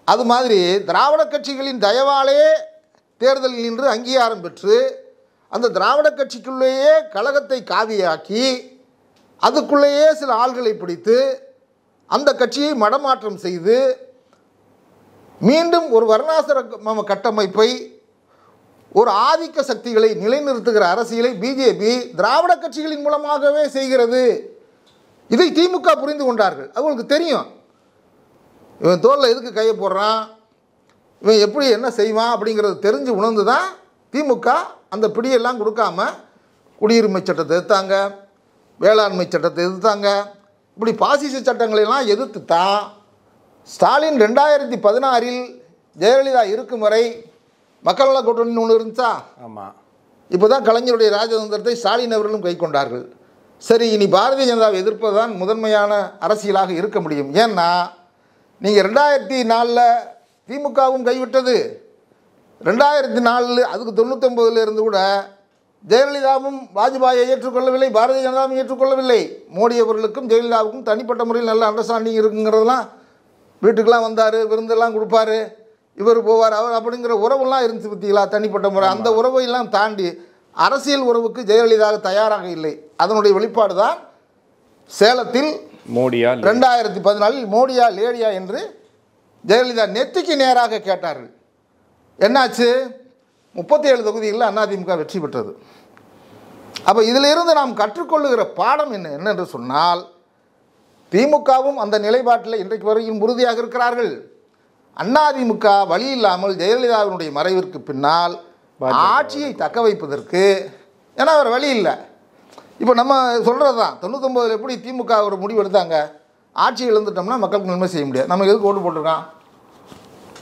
அது மாதிரி திராவிட கட்சிகளின் தயவாலே தேர்தலில் நின்று அங்கீகாரம் பெற்று அந்த திராவிட கட்சிக்குள்ளேயே கழகத்தை காவியாக்கி அதுக்குள்ளேயே சில ஆள்களை பிடித்து அந்த கட்சியை மடமாற்றம் செய்து மீண்டும் ஒரு வர்ணாசிரம கட்டமைப்பை, ஒரு ஆதிக்க சக்திகளை நிலைநிறுத்துகிற அரசியலை பிஜேபி திராவிட கட்சிகளின் மூலமாகவே செய்கிறது. இதை திமுக புரிந்து கொண்டார்கள். அவங்களுக்கு தெரியும் இவன் தோளில் எதுக்கு கையை போடுறான், இவன் எப்படி என்ன செய்வான் அப்படிங்கிறது தெரிஞ்சு உணர்ந்து தான் திமுக அந்த பிடியெல்லாம் கொடுக்காம குடியுரிமை சட்டத்தை எதிர்த்தாங்க, வேளாண்மை சட்டத்தை எதிர்த்தாங்க. இப்படி பாசிச சட்டங்களெல்லாம் எதிர்த்து தான் ஸ்டாலின் 2016 ஜெயலலிதா இருக்கும் வரை மக்கள் நல கூட்டணின்னு ஒன்று இருந்துச்சா? ஆமாம். இப்போ தான் கலைஞருடைய ராஜதந்திரத்தை ஸ்டாலின் அவர்களும் கை கொண்டார்கள். சரி, இனி பாரதிய ஜனதாவை எதிர்ப்பது தான் முதன்மையான அரசியலாக இருக்க முடியும். ஏன்னா நீங்கள் 2004 திமுகவும் கைவிட்டது, 2004 அதுக்கு 99 இருந்து கூட ஜெயலலிதாவும் வாஜ்பாயை ஏற்றுக்கொள்ளவில்லை, பாரதிய ஜனதாவும் ஏற்றுக்கொள்ளவில்லை. மோடி அவர்களுக்கும் ஜெயலலிதாவுக்கும் தனிப்பட்ட முறையில் நல்ல அண்டர்ஸ்டாண்டிங் இருக்குங்கிறதெல்லாம், வீட்டுக்கெலாம் வந்தார், விருந்தெல்லாம் கொடுப்பார், இவர் போவார், அவர் அப்படிங்கிற உறவுலாம் இருந்துச்சு பற்றிங்களா, தனிப்பட்ட முறை. அந்த உறவையெல்லாம் தாண்டி அரசியல் உறவுக்கு ஜெயலலிதா தயாராக இல்லை. அதனுடைய வெளிப்பாடு தான் சேலத்தில் மோடியா 2014 மோடியா லேடியா என்று ஜெயலலிதா நெத்திக்கு நேராக கேட்டார்கள். என்னாச்சு? 37 தொகுதிகளில் அதிமுக வெற்றி பெற்றது. அப்போ இதிலிருந்து நாம் கற்றுக்கொள்ளுகிற பாடம் என்னென்று சொன்னால், திமுகவும் அந்த நிலைப்பாட்டில் இன்றைக்கு வரையும் உறுதியாக இருக்கிறார்கள். அதிமுக வழி இல்லாமல் ஜெயலலிதாவினுடைய மறைவிற்கு பின்னால் ஆட்சியை தக்க வைப்பதற்கு, ஏன்னா அவர் வழி இல்லை. இப்போ நம்ம சொல்கிறது தான், 99 எப்படி திமுக ஒரு முடிவு எடுத்தாங்க, ஆட்சி இழந்துட்டோம்னா மக்களுக்கு நன்மை செய்ய முடியாது, நம்ம எதுக்கு ஓட்டு போட்டிருக்கான்,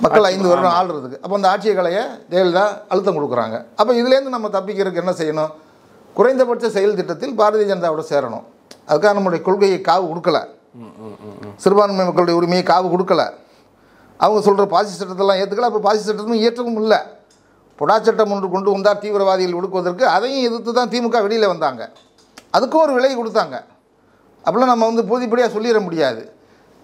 மக்கள் 5 வருடம் ஆள்றதுக்கு. அப்போ அந்த ஆட்சியை களைய ஜெயலலிதா அழுத்தம் கொடுக்குறாங்க. அப்போ இதுலேருந்து நம்ம தப்பிக்கிறதுக்கு என்ன செய்யணும்? குறைந்தபட்ச செயல் திட்டத்தில் பாரதிய ஜனதாவோட சேரணும். அதுக்காக நம்முடைய கொள்கையை காவு கொடுக்கல, சிறுபான்மை மக்களுடைய உரிமையை காவு கொடுக்கல. அவங்க சொல்கிற பாசி சட்டத்தெல்லாம் ஏற்றுக்கல. அப்போ பாசி சட்டமும் ஏற்றவும் இல்லை. பொடா சட்டம் ஒன்று கொண்டு வந்தால் தீவிரவாதிகள் ஒடுக்குவதற்கு, அதையும் எதிர்த்து தான் திமுக வெளியில் வந்தாங்க. அதுக்கும் ஒரு விலை கொடுத்தாங்க. அப்படிலாம் நம்ம பூதிப்படியாக சொல்லிட முடியாது.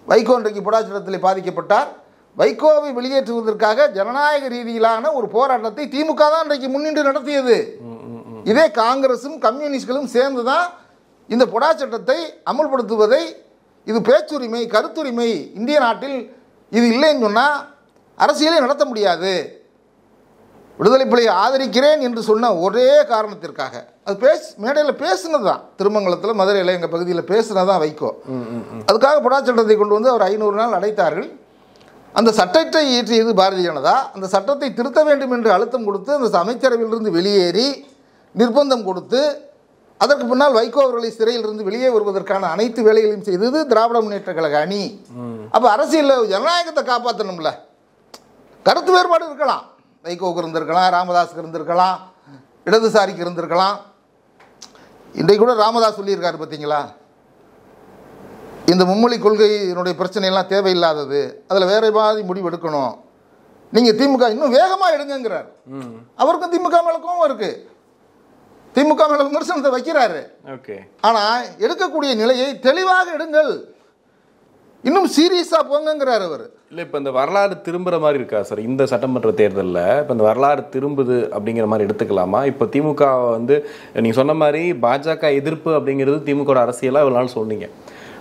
வைகோ இன்றைக்கு பொடா சட்டத்தில் பாதிக்கப்பட்டார். வைகோவை வெளியேற்றுவதற்காக ஜனநாயக ரீதியிலான ஒரு போராட்டத்தை திமுக தான் இன்றைக்கு முன்னின்று நடத்தியது. இதே காங்கிரஸும் கம்யூனிஸ்ட்களும் சேர்ந்து தான் இந்த பொடா சட்டத்தை அமல்படுத்துவதை, இது பேச்சுரிமை, கருத்துரிமை, இந்திய நாட்டில் இது இல்லைன்னு சொன்னால் அரசியலே நடத்த முடியாது, விடுதலை புலியை ஆதரிக்கிறேன் என்று சொன்ன ஒரே காரணத்திற்காக அது மேடையில் பேசுனது தான். திருமங்கலத்தில், மதுரையில், எங்கள் பகுதியில் பேசுனதான் வைகோ. அதுக்காக பொடா சட்டத்தை கொண்டு வந்து அவர் 500 நாள் அடைத்தார்கள். அந்த சட்டத்தை இயற்றியது பாரதிய ஜனதா. அந்த சட்டத்தை திருத்த வேண்டும் என்று அழுத்தம் கொடுத்து அந்த அமைச்சரவையிலிருந்து வெளியேறி நிர்பந்தம் கொடுத்து அதற்கு பின்னால் வைகோ அவர்களை சிறையிலிருந்து வெளியே வருவதற்கான அனைத்து வேலைகளையும் செய்தது திராவிட முன்னேற்ற கழக அணி. அப்போ அரசியலில் ஜனநாயகத்தை காப்பாற்றணும்ல. கருத்து வேறுபாடு இருக்கலாம், வைகோவுக்கு இருந்திருக்கலாம், ராமதாஸுக்கு இருந்திருக்கலாம், இடதுசாரிக்கு இருந்திருக்கலாம். இன்றைக்கு கூட ராமதாஸ் சொல்லியிருக்காரு பார்த்தீங்களா, இந்த மும்மொழி கொள்கையினுடைய பிரச்சனையெல்லாம் தேவையில்லாதது, அதில் வேற மாதிரி முடிவு எடுக்கணும், நீங்கள் திமுக இன்னும் வேகமாக எடுங்கிறார். அவருக்கும் திமுக மேலே கோவம் இருக்குது, திமுக மேலே விமர்சனத்தை வைக்கிறாரு. ஓகே, ஆனால் எடுக்கக்கூடிய நிலையை தெளிவாக எடுங்கள், இன்னும் சீரியஸாக போங்கிறார் அவர். இல்லை, இப்போ இந்த வரலாறு திரும்புகிற மாதிரி இருக்கா சார் இந்த சட்டமன்ற தேர்தலில்? இப்போ இந்த வரலாறு திரும்புது அப்படிங்கிற மாதிரி எடுத்துக்கலாமா? இப்போ திமுக நீங்கள் சொன்ன மாதிரி பாஜக எதிர்ப்பு அப்படிங்கிறது திமுக அரசியலாக இவ்வளோ நாள் சொன்னீங்க.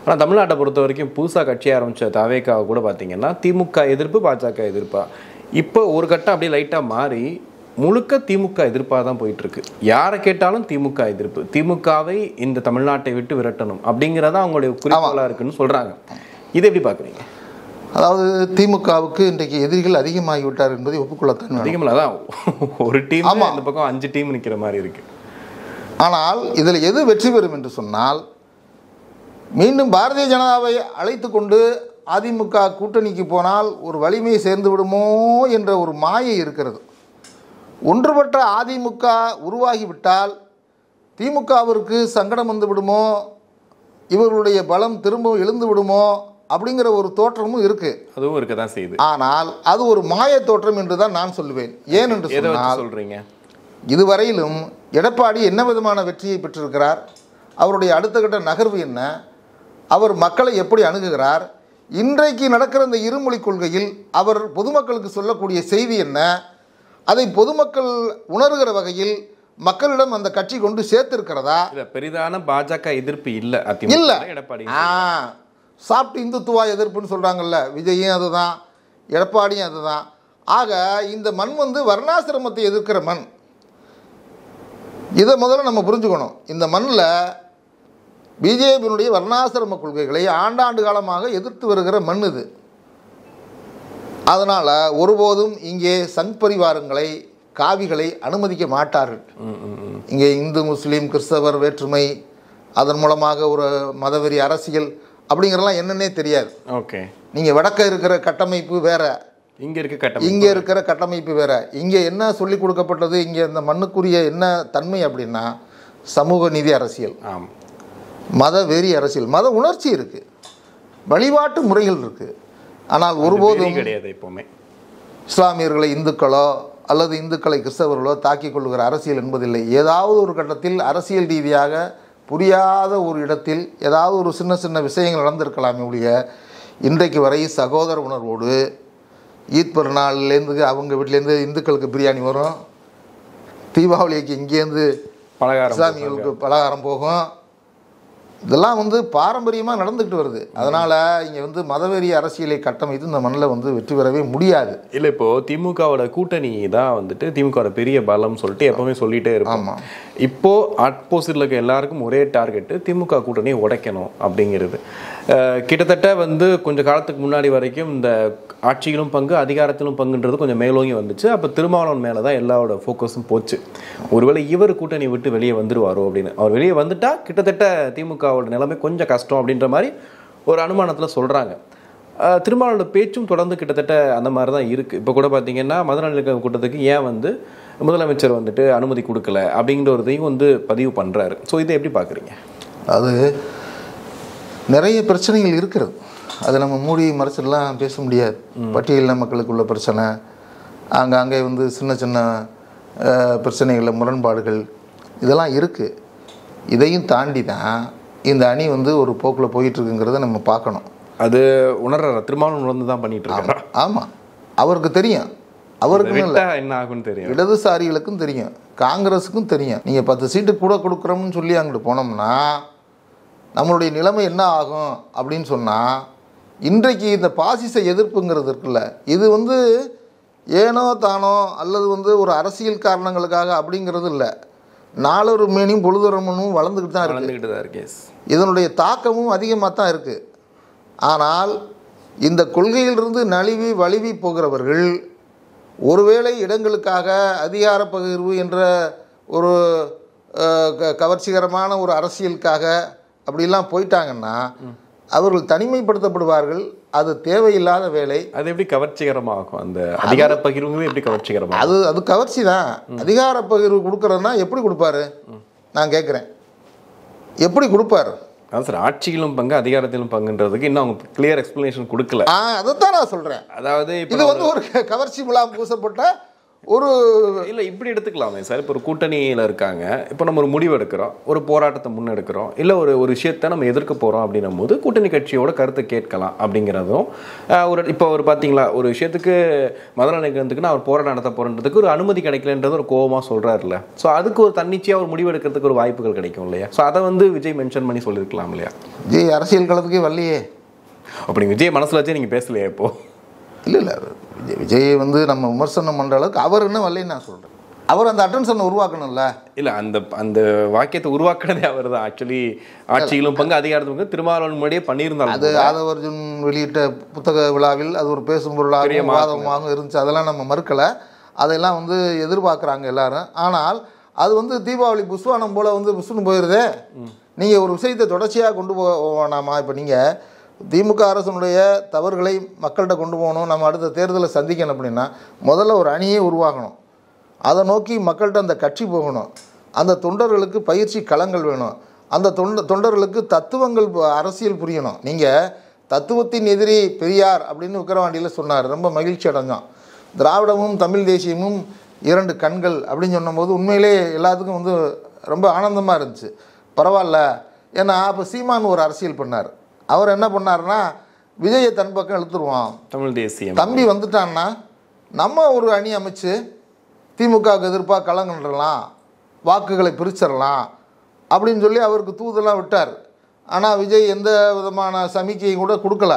ஆனால் தமிழ்நாட்டை பொறுத்த வரைக்கும் புதுசாக கட்சி ஆரம்பித்த தவேகாவை கூட பார்த்தீங்கன்னா திமுக எதிர்ப்பு, பாஜக எதிர்ப்பா. இப்போ ஒரு கட்டம் அப்படியே லைட்டாக மாறி முழுக்க திமுக எதிர்ப்பாக தான் போயிட்டுருக்கு. யாரை கேட்டாலும் திமுக எதிர்ப்பு, திமுகவை இந்த தமிழ்நாட்டை விட்டு விரட்டணும் அப்படிங்கிறதான் அவங்களுடைய குறிக்கோளாக இருக்குன்னு சொல்கிறாங்க. இதை எப்படி பார்க்குறீங்க? அதாவது திமுகவுக்கு இன்றைக்கு எதிரிகள் அதிகமாகிவிட்டார் என்பதை ஒப்புக்கொள்ளத்தான். அதிகமாக தான் ஒரு டீம், அந்த பக்கம் 5 டீம் நிற்கிற மாதிரி இருக்குது. ஆனால் இதில் எது வெற்றி பெறும் என்று சொன்னால், மீண்டும் பாரதிய ஜனதாவை அழைத்து கொண்டு அதிமுக கூட்டணிக்கு போனால் ஒரு வலிமை சேர்ந்து விடுமோ என்ற ஒரு மாயை இருக்கிறது. ஒன்றுபட்ட அதிமுக உருவாகிவிட்டால் திமுகவிற்கு சங்கடம் வந்து விடுமோ, இவர்களுடைய பலம் திரும்ப எழுந்து விடுமோ அப்படிங்கிற ஒரு தோற்றமும் இருக்குது. அதுவும் இருக்க தான் செய்யுது. ஆனால் அது ஒரு மாய தோற்றம் என்று தான் நான் சொல்லுவேன். ஏன் என்று சொன்னால், சொல்கிறீங்க, இதுவரையிலும் எடப்பாடி என்ன விதமான வெற்றியை பெற்றிருக்கிறார், அவருடைய அடுத்த கட்ட நகர்வு என்ன, அவர் மக்களை எப்படி அணுகுகிறார், இன்றைக்கு நடக்கிற இந்த இருமொழி கொள்கையில் அவர் பொதுமக்களுக்கு சொல்லக்கூடிய செய்தி என்ன, அதை பொதுமக்கள் உணர்கிற வகையில் மக்களிடம் அந்த கட்சி கொண்டு சேர்த்திருக்கிறதா? பெரிதான பாஜக எதிர்ப்பு இல்லை. இல்லை, எடப்பாடி சாப்பிட்டு இந்துத்துவா எதிர்ப்புன்னு சொல்கிறாங்கல்ல, விஜயும் அதுதான், எடப்பாடியும் அதுதான். ஆக இந்த மண் வந்து வர்ணாசிரமத்தை எதிர்க்கிற மண். இதை முதல்ல நம்ம புரிஞ்சுக்கணும். இந்த மண்ணில் பிஜேபியினுடைய வர்ணாசிரம கொள்கைகளை ஆண்டாண்டு காலமாக எதிர்த்து வருகிற மண் இது. அதனால் ஒருபோதும் இங்கே சங் பரிவாரங்களை, காவிகளை அனுமதிக்க மாட்டார்கள். இங்கே இந்து, முஸ்லீம், கிறிஸ்தவர் வேற்றுமை, அதன் மூலமாக ஒரு மதவெறி அரசியல் அப்படிங்கிறலாம் என்னன்னே தெரியாது. ஓகே, நீங்கள் வடக்க இருக்கிற கட்டமைப்பு வேற, இங்கே இருக்கிற கட்டமைப்பு வேற. இங்கே என்ன சொல்லி கொடுக்கப்பட்டது, இங்கே இந்த மண்ணுக்குரிய என்ன தன்மை அப்படின்னா சமூக நீதி அரசியல், மத வெறி அரசியல், மத உணர்ச்சி இருக்குது, வழிபாட்டு முறைகள் இருக்குது. ஆனால் ஒருபோதும் கிடையாது. எப்போவுமே இஸ்லாமியர்களை இந்துக்களோ அல்லது இந்துக்களை கிறிஸ்தவர்களோ தாக்கிக் கொள்ளுகிற அரசியல் என்பதில்லை. ஏதாவது ஒரு கட்டத்தில் அரசியல் ரீதியாக புரியாத ஒரு இடத்தில் ஏதாவது ஒரு சின்ன சின்ன விஷயங்கள் நடந்திருக்கலாமே ஒழிய, இன்றைக்கு வரை சகோதர உணர்வோடு ஈத் பெருநாள்லேருந்து அவங்க வீட்டிலேருந்து இந்துக்களுக்கு பிரியாணி வரும், தீபாவளிக்கு இங்கேருந்து இஸ்லாமியர்களுக்கு பலகாரம் போகும். இதெல்லாம் வந்து பாரம்பரியமாக நடந்துக்கிட்டு வருது. அதனால் இங்கே வந்து மதவெறி அரசியலை கட்டமைத்து இந்த மண்ணில் வந்து வெற்றி பெறவே முடியாது. இல்லை, இப்போது திமுகவோட கூட்டணி தான் வந்துட்டு திமுகவோட பெரிய பலம் சொல்லிட்டு எப்போவுமே சொல்லிகிட்டே இருக்கும். இப்போது ஆப்போசிட்டில் இருக்க எல்லாருக்கும் ஒரே டார்கெட்டு திமுக கூட்டணியை உடைக்கணும் அப்படிங்கிறது. கிட்டத்தட்ட வந்து கொஞ்சம் காலத்துக்கு முன்னாடி வரைக்கும் இந்த ஆட்சியிலும் பங்கு, அதிகாரத்திலும் பங்குன்றது கொஞ்சம் மேலோங்கி வந்துச்சு. அப்போ திருமாவளவன் மேலே தான் எல்லாரோட ஃபோக்கஸும் போச்சு. ஒருவேளை இவர் கூட்டணி விட்டு வெளியே வந்துடுவாரோ அப்படின்னு. அவர் வெளியே வந்துட்டால் கிட்டத்தட்ட திமுகவோட நிலைமை கொஞ்சம் கஷ்டம் அப்படின்ற மாதிரி ஒரு அனுமானத்தில் சொல்கிறாங்க. திருமாவளவனோட பேச்சும் தொடர்ந்து கிட்டத்தட்ட அந்த மாதிரி தான் இருக்குது. இப்போ கூட பார்த்தீங்கன்னா மதுரை கூட்டத்துக்கு ஏன் வந்து முதலமைச்சர் வந்துட்டு அனுமதி கொடுக்கல அப்படிங்கிற ஒரு இதையும் வந்து பதிவு பண்ணுறாரு. ஸோ இதை எப்படி பார்க்குறீங்க? அது நிறைய பிரச்சனைகள் இருக்கிறது, அதை நம்ம மூடி மறைச்சிடலாம் பேச முடியாது. பட்டியலின மக்களுக்குள்ள பிரச்சனை, அங்கே வந்து சின்ன சின்ன பிரச்சனைகளில் முரண்பாடுகள் இதெல்லாம் இருக்குது. இதையும் தாண்டி தான் இந்த அணி வந்து ஒரு போக்கில் போயிட்டுருக்குங்கிறத நம்ம பார்க்கணும். அது உணர்ற திருமாவளவன் உணர்ந்து தான் பண்ணிகிட்டு இருக்காங்க. ஆமாம், அவருக்கு தெரியும், அவருக்கு என்ன ஆகும்னு தெரியும், இடதுசாரிகளுக்கும் தெரியும், காங்கிரஸுக்கும் தெரியும். நீங்கள் 10 சீட்டு கூட கொடுக்குறோம்னு சொல்லி அங்கிட்டு போனோம்னா நம்மளுடைய நிலைமை என்ன ஆகும் அப்படின்னு சொன்னால், இன்றைக்கு இந்த பாசிச எதிர்ப்புங்கிறது இருக்குல்ல, இது வந்து ஏனோ தானோ அல்லது வந்து ஒரு அரசியல் காரணங்களுக்காக அப்படிங்கிறது இல்லை. நாளொரு மேனியும் பொழுதுரமனும் வளர்ந்துக்கிட்டு தான் இருக்கு. இதனுடைய தாக்கமும் அதிகமாக தான் இருக்குது. ஆனால் இந்த கொள்கையிலிருந்து நழுவி வழுவி போகிறவர்கள் ஒருவேளை இடங்களுக்காக அதிகார பகிர்வு என்ற ஒரு கவர்ச்சிகரமான ஒரு அரசியலுக்காக அப்படிலாம் போயிட்டாங்கன்னா அவர்கள் தனிமைப்படுத்தப்படுவார்கள். அது தேவையில்லாத வேலை. அது எப்படி கவர்ச்சிகரமாகும்? அந்த அதிகார பகிர்வு எப்படி கவர்ச்சிகரமாக? அது கவர்ச்சி தான். அதிகார பகிர்வு கொடுக்குறதுனா எப்படி கொடுப்பாரு நான் கேட்குறேன், எப்படி கொடுப்பாரு? அதான் சார், ஆட்சியிலும் பங்கு அதிகாரத்திலும் பங்குன்றதுக்கு இன்னும் அவங்க கிளியர் எக்ஸ்பிளனேஷன் கொடுக்கல. அதைத்தான் நான் சொல்கிறேன். அதாவது இது வந்து ஒரு கவர்ச்சி முலாம் பூசப்பட்ட ஒரு இல்லை இப்படி எடுத்துக்கலாமே சார். இப்போ ஒரு கூட்டணியில் இருக்காங்க, இப்போ நம்ம ஒரு முடிவு எடுக்கிறோம், ஒரு போராட்டத்தை முன்னெடுக்கிறோம், இல்லை ஒரு விஷயத்தை நம்ம எதிர்க்க போகிறோம் அப்படின்னும் போது கூட்டணி கட்சியோட கருத்தை கேட்கலாம் அப்படிங்கிறதும் இப்போ ஒரு பார்த்தீங்களா ஒரு விஷயத்துக்கு மதுரை நிகழ்ந்துக்குன்னா அவர் போராட்டம் நடத்த போகிறதுக்கு ஒரு அனுமதி கிடைக்கலன்றது ஒரு கோபமாக சொல்கிறாருல்ல. ஸோ அதுக்கு ஒரு தன்னிச்சையாக ஒரு முடிவு எடுக்கிறதுக்கு ஒரு வாய்ப்புகள் கிடைக்கும் இல்லையா? ஸோ அதை விஜய் மென்ஷன் பண்ணி சொல்லியிருக்கலாம் இல்லையா? விஜய் அரசியல் களத்துக்கே வரலையே. அப்படி விஜய் மனசில் வச்சு நீங்கள் பேசலையா இப்போ? இல்லை விஜய் நம்ம விமர்சனம் பண்ணுற அளவுக்கு அவர் என்ன வரலைன்னு நான் சொல்கிறேன். அவர் அந்த அட்டென்ஷனை உருவாக்கணும்ல. இல்லை அந்த வாக்கியத்தை உருவாக்குனதே அவர் தான். ஆக்சுவலி ஆட்சியிலும் பங்கு அதிகாரத்துக்கு திருமாவளவன் முன்னாடியே பண்ணியிருந்தாலும் அது ஆதவர்ஜுன் வெளியிட்ட புத்தக விழாவில் அது ஒரு பேசும் பொருளாக வாதமாகவும் இருந்துச்சு. அதெல்லாம் நம்ம மறுக்கலை. அதையெல்லாம் எதிர்பார்க்குறாங்க எல்லாரும். ஆனால் அது தீபாவளி புஷ்வானம் போல் புஷ்னு போயிடுதே. நீங்கள் ஒரு விஷயத்தை தொடர்ச்சியாக கொண்டு போனாமா? இப்போ நீங்கள் திமுக அரசனுடைய தவறுகளை மக்கள்கிட்ட கொண்டு போகணும், நம்ம அடுத்த தேர்தலை சந்திக்கணும் அப்படின்னா முதல்ல ஒரு அணியை உருவாக்கணும். அதை நோக்கி மக்கள்கிட்ட அந்த கட்சி போகணும். அந்த தொண்டர்களுக்கு பயிற்சி களங்கள் வேணும். அந்த தொண்டர்களுக்கு தத்துவங்கள் அரசியல் புரியணும். நீங்கள் தத்துவத்தின் எதிரி பெரியார் அப்படின்னு விக்கிரவாண்டியில் சொன்னார். ரொம்ப மகிழ்ச்சி அடைஞ்சோம். திராவிடமும் தமிழ் தேசியமும் இரண்டு கண்கள் அப்படின்னு சொன்னபோது உண்மையிலே எல்லாத்துக்கும் ரொம்ப ஆனந்தமாக இருந்துச்சு. பரவாயில்ல. ஏன்னா அப்போ சீமான் ஒரு அரசியல் பண்ணார். அவர் என்ன பண்ணாருன்னா விஜயை தன் பக்கம் இழுத்துருவான், தமிழ் தேசியம் தம்பி வந்துட்டான்னா நம்ம ஒரு அணி அமைச்சு திமுகவுக்கு எதிர்ப்பாக களங்கண்டலாம், வாக்குகளை பிரிச்சிடலாம் அப்படின்னு சொல்லி அவருக்கு தூதெல்லாம் விட்டார். ஆனால் விஜய் எந்த விதமான சமிக்கையும் கூட கொடுக்கல.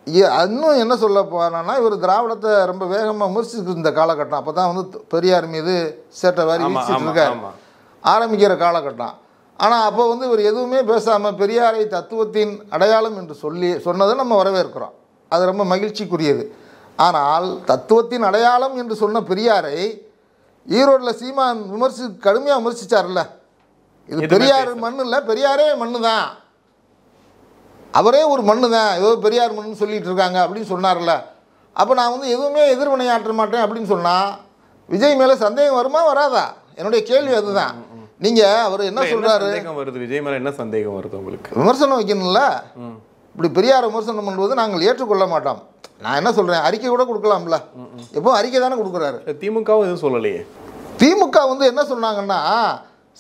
இன்னும் என்ன சொல்ல போனான்னா இவர் திராவிடத்தை ரொம்ப வேகமாக விமர்சிச்சுட்டு இருந்த காலகட்டம். அப்போ தான் பெரியார் மீது சேட்டை வாரி வீசிட்டு இருக்கார் ஆரம்பிக்கிற காலகட்டம். ஆனால் அப்போ இவர் எதுவுமே பேசாமல் பெரியாரை தத்துவத்தின் அடையாளம் என்று சொன்னதை நம்ம வரவேற்கிறோம். அது ரொம்ப மகிழ்ச்சிக்குரியது. ஆனால் தத்துவத்தின் அடையாளம் என்று சொன்ன பெரியாரை ஈரோட்டில் சீமான் கடுமையாக விமர்சித்தார்ல. இது பெரியார் மண்ணு இல்லை, பெரியாரே மண்ணு தான், அவரே ஒரு மண்ணு தான், ஏதோ பெரியார் மண்ணுன்னு சொல்லிட்டு இருக்காங்க அப்படின்னு சொன்னார்ல. அப்போ நான் எதுவுமே எதிர்வினையாற்ற மாட்டேன் அப்படின்னு சொன்னால் விஜய் மேலே சந்தேகம் வருமா வராதா? என்னுடைய கேள்வி அதுதான். நீங்கள் அவர் என்ன சொல்கிறாரு? விஜய் மேலே என்ன சந்தேகம் வருது உங்களுக்கு? விமர்சனம் வைக்கணும்ல. இப்படி பெரியார் விமர்சனம் பண்ணுவது நாங்கள் ஏற்றுக்கொள்ள மாட்டோம். நான் என்ன சொல்கிறேன், அறிக்கை கூட கொடுக்கலாம்ல. எப்போ அறிக்கை தானே கொடுக்குறாரு. திமுகவும் எதுவும் சொல்லலையே. திமுக என்ன சொன்னாங்கன்னா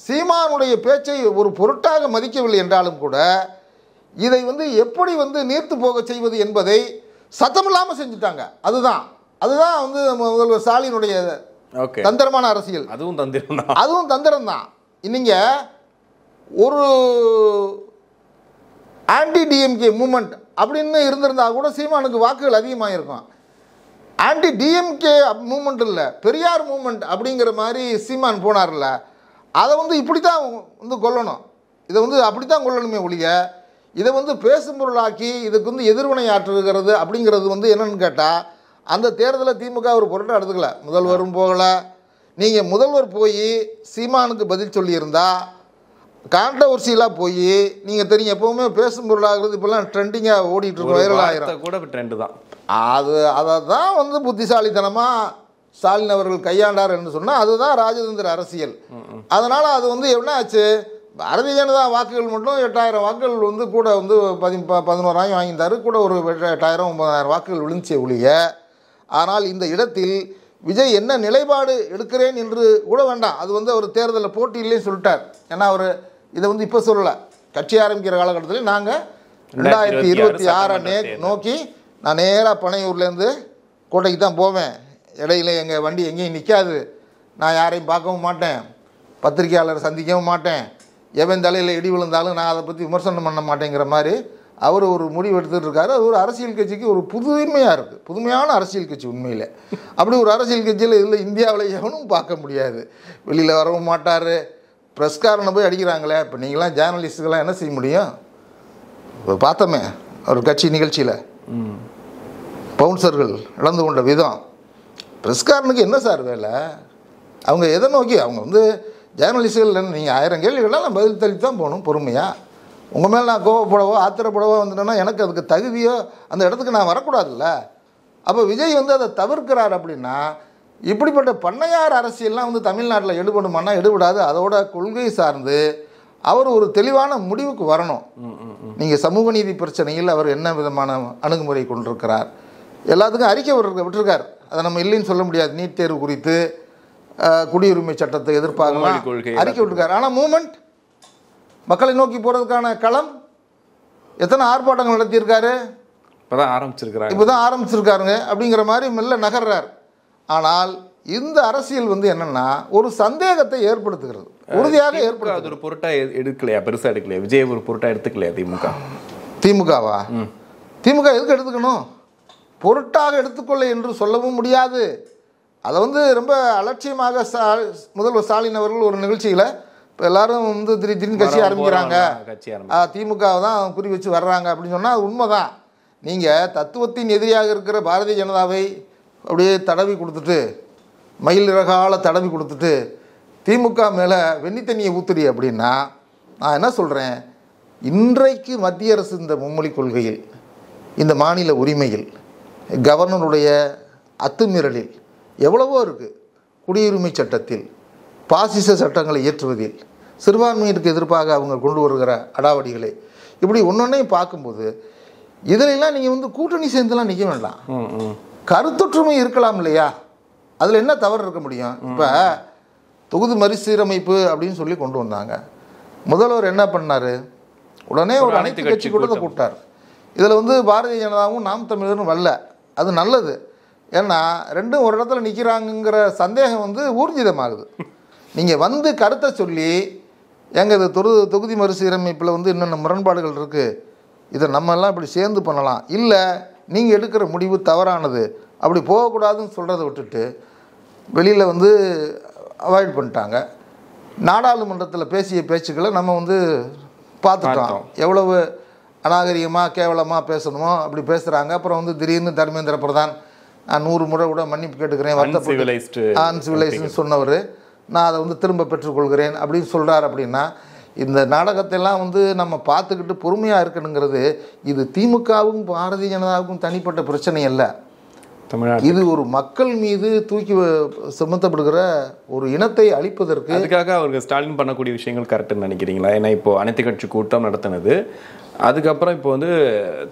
சீமானுடைய பேச்சை ஒரு பொருட்டாக மதிக்கவில்லை என்றாலும் கூட இதை எப்படி நீர்த்து போக செய்வது என்பதை சத்தமில்லாமல் செஞ்சுட்டாங்க. அதுதான் முதல்வர் ஸ்டாலினுடைய தந்திரமான அரசியல். அதுவும் தந்திரம் தான். நீங்க ஒரு ஆன்டி டிஎம்கே மூமெண்ட் அப்படின்னு இருந்திருந்தா கூட சீமானுக்கு வாக்குகள் அதிகமாக இருக்கும். ஆன்டி டிஎம்கே மூமெண்ட் இல்லை, பெரியார் மூமெண்ட் அப்படிங்கிற மாதிரி சீமான் போனார்ல. அதை இப்படி தான் கொல்லணும். இதை அப்படி தான் கொல்லணுமே ஒழிய இதை பேசும் பொருளாக்கி இதுக்கு எதிர்வினை ஆற்றுகிறது அப்படிங்கிறது என்னன்னு கேட்டால் அந்த தேர்தலில் திமுக ஒரு பொருட்டை எடுத்துக்கல. முதல்வரும் போகலை. நீங்கள் முதல்வர் போய் சீமானுக்கு பதில் சொல்லியிருந்தா கான்ட்ரவர்சியலாக போய் நீங்கள் தெரியும் எப்போவுமே பேசும் பொருளாகிறது இப்போல்லாம் ட்ரெண்டிங்காக ஓடிட்டு இருக்கும், வைரல் ஆகிரும் கூட ட்ரெண்டு தான். அதை தான் புத்திசாலித்தனமாக ஸ்டாலின் அவர்கள் கையாண்டார் என்று சொன்னால் அதுதான் ராஜதந்திர அரசியல். அதனால் அது என்ன ஆச்சு, பாரதிய ஜனதா வாக்குகள் மட்டும் 8000 வாக்குகள் கூட 11,000 வாங்கியிருந்தார். கூட ஒரு 8,000 9,000 வாக்குகள் விழுந்துச்சே ஒழிய. ஆனால் இந்த இடத்தில் விஜய் என்ன நிலைப்பாடு எடுக்கிறேன் என்று கூட வேண்டாம். அது அவர் தேர்தலில் போட்டியிலேயே சொல்லிட்டார். ஏன்னா அவர் இதை இப்போ சொல்லலை. கட்சி ஆரம்பிக்கிற காலகட்டத்தில் நாங்கள் 2026 நோக்கி நான் நேராக பனையூர்லேருந்து கோட்டைக்கு தான் போவேன், இடையில எங்கள் வண்டி எங்கேயும் நிற்காது, நான் யாரையும் பார்க்கவும் மாட்டேன், பத்திரிகையாளரை சந்திக்கவும் மாட்டேன், எவன் தலையில் இடி விழுந்தாலும் நான் அதை பற்றி விமர்சனம் பண்ண மாட்டேங்கிற மாதிரி அவர் ஒரு முடிவு எடுத்துகிட்டு இருக்காரு. அது ஒரு அரசியல் கட்சிக்கு ஒரு புதுமையாக இருக்குது, புதுமையான அரசியல் கட்சி உண்மையில். அப்படி ஒரு அரசியல் கட்சியில் இதில் இந்தியாவில் எவனும் பார்க்க முடியாது, வெளியில் வரவும் மாட்டார். ப்ரெஸ்காரனை போய் அடிக்கிறாங்களே. இப்போ நீங்களாம் ஜேர்னலிஸ்ட்டுக்கெல்லாம் என்ன செய்ய முடியும்? இப்போ பார்த்தோமே ஒரு கட்சி நிகழ்ச்சியில் பவுன்சர்கள் இழந்து கொண்ட விதம். ப்ரெஸ்காரனுக்கு என்ன சார் வேலை? அவங்க எதை நோக்கி அவங்க ஜேர்னலிஸ்டுகள் நீங்கள் 1000 கேள்விகள்லாம் நான் பதில் தள்ளி தான் போகணும் பொறுமையாக. உங்கள் மேலே நான் கோவப்படவோ ஆத்திரப்படவோ வந்துட்டேன்னா எனக்கு அதுக்கு தகுதியோ அந்த இடத்துக்கு நான் வரக்கூடாதுல்ல. அப்போ விஜய் அதை தவிர்க்கிறார். அப்படின்னா இப்படிப்பட்ட பண்ணையார் அரசியல்லாம் தமிழ்நாட்டில் எடுபடுமானா எடுபடாது. அதோட கொள்கை சார்ந்து அவர் ஒரு தெளிவான முடிவுக்கு வரணும். நீங்கள் சமூக நீதி பிரச்சனையில் அவர் என்ன விதமான அணுகுமுறை கொண்டிருக்கிறார், எல்லாத்துக்கும் அறிக்கை விட்டுருக்கார். அதை நம்ம இல்லைன்னு சொல்ல முடியாது. நீட் தேர்வு குறித்து, குடியுரிமை சட்டத்தை எதிர்ப்பாக அறிக்கை விட்டுருக்காரு. ஆனால் மூமெண்ட் மக்களை நோக்கி போகிறதுக்கான களம் எத்தனை ஆர்ப்பாட்டங்கள் நடத்தியிருக்காரு? இப்போ தான் ஆரம்பிச்சிருக்காருங்க அப்படிங்கிற மாதிரி மெல்ல நகர்றார். ஆனால் இந்த அரசியல் வந்து என்னன்னா ஒரு சந்தேகத்தை ஏற்படுத்துகிறது, உறுதியாக ஏற்படுத்துகிறது. ஒரு பொருட்டா எடுக்கலையா, பெருசாக எடுக்கலையா? விஜய் ஒரு பொருட்டா எடுத்துக்கலையா திமுகவா? திமுக எதுக்கு எடுத்துக்கணும்? பொருட்டாக எடுத்துக்கொள்ள என்று சொல்லவும் முடியாது. அதை வந்து ரொம்ப அலட்சியமாக முதல்வர் ஸ்டாலின் அவர்கள் ஒரு நிகழ்ச்சியில் இப்போ எல்லாரும் வந்து திடீர்னு கட்சி ஆரம்பிக்கிறாங்க, திமுகவை தான் குறி வச்சு வர்றாங்க அப்படின்னு சொன்னால் அது உண்மைதான். நீங்கள் தத்துவத்தின் எதிரியாக இருக்கிற பாரதிய ஜனதாவை அப்படியே தடவி கொடுத்துட்டு, மயில் இறகால தடவி கொடுத்துட்டு திமுக மேலே வெண்ணி தண்ணியை ஊத்துறி அப்படின்னா நான் என்ன சொல்கிறேன், இன்றைக்கு மத்திய அரசு இந்த மும்மொழி கொள்கையில், இந்த மாநில உரிமையில், கவர்னருடைய அத்துமீறலில் எவ்வளவோ இருக்குது. குடியுரிமை சட்டத்தில், பாசிச சட்டங்களை இயற்றுவதில், சிறுபான்மையினருக்கு எதிர்ப்பாக அவங்க கொண்டு வருகிற அடாவடிகளை, இப்படி ஒன்றொன்னையும் பார்க்கும்போது இதிலெல்லாம் நீங்கள் வந்து கூட்டணி சேர்ந்துலாம் நிற்க வேண்டாம். கருத்தொற்றுமை இருக்கலாம் இல்லையா? அதில் என்ன தவறு இருக்க முடியும்? இப்போ தொகுதி மறுசீரமைப்பு அப்படின்னு சொல்லி கொண்டு வந்தாங்க. முதல்வர் என்ன பண்ணார்? உடனே ஒரு அனைத்து கட்சி கூட்டத்தை கூப்பிட்டார். இதில் வந்து பாரதிய ஜனதாவும் நாம் தமிழரும் வரல. அது நல்லது. ஏன்னா ரெண்டும் ஒரு இடத்துல நிற்கிறாங்கிற சந்தேகம் வந்து ஊர்ஜிதமாகுது. நீங்கள் வந்து கருத்தை சொல்லி எங்கள் இது தொகுதி மறுசீரமைப்பில் வந்து இன்னொன்று முரண்பாடுகள் இருக்குது, இதை நம்மெல்லாம் இப்படி சேர்ந்து பண்ணலாம், இல்லை நீங்கள் எடுக்கிற முடிவு தவறானது, அப்படி போகக்கூடாதுன்னு சொல்கிறத விட்டுட்டு வெளியில் வந்து அவாய்ட் பண்ணிட்டாங்க. நாடாளுமன்றத்தில் பேசிய பேச்சுக்களை நம்ம வந்து பார்த்துட்டோம். எவ்வளவு அநாகரிகமாக கேவலமாக பேசணுமோ அப்படி பேசுகிறாங்க. அப்புறம் வந்து திடீர்னு தர்மேந்திர பிரதான் நான் 100 முறை கூட மன்னிப்பு கேட்டுக்கிறேன், வருத்தப்பட்டு அன்சிவிலைஸ்டுன்னு சொன்னவர் நான் அதை வந்து திரும்ப பெற்றுக்கொள்கிறேன் அப்படின்னு சொல்கிறார். அப்படின்னா இந்த நாடகத்தையெல்லாம் வந்து நம்ம பார்த்துக்கிட்டு பொறுமையாக இருக்கணுங்கிறது இது திமுகவும் பாரதிய ஜனதாவுக்கும் தனிப்பட்ட பிரச்சனை அல்ல. இது ஒரு மக்கள் மீது தூக்கி சுமத்தப்படுகிற ஒரு இனத்தை அழிப்பதற்கு. அதுக்காக அவர்கள் ஸ்டாலின் பண்ணக்கூடிய விஷயங்கள் கரெக்டுன்னு நினைக்கிறீங்களா? ஏன்னா இப்போ அனைத்து கட்சி கூட்டம் நடத்தினது, அதுக்கப்புறம் இப்போ வந்து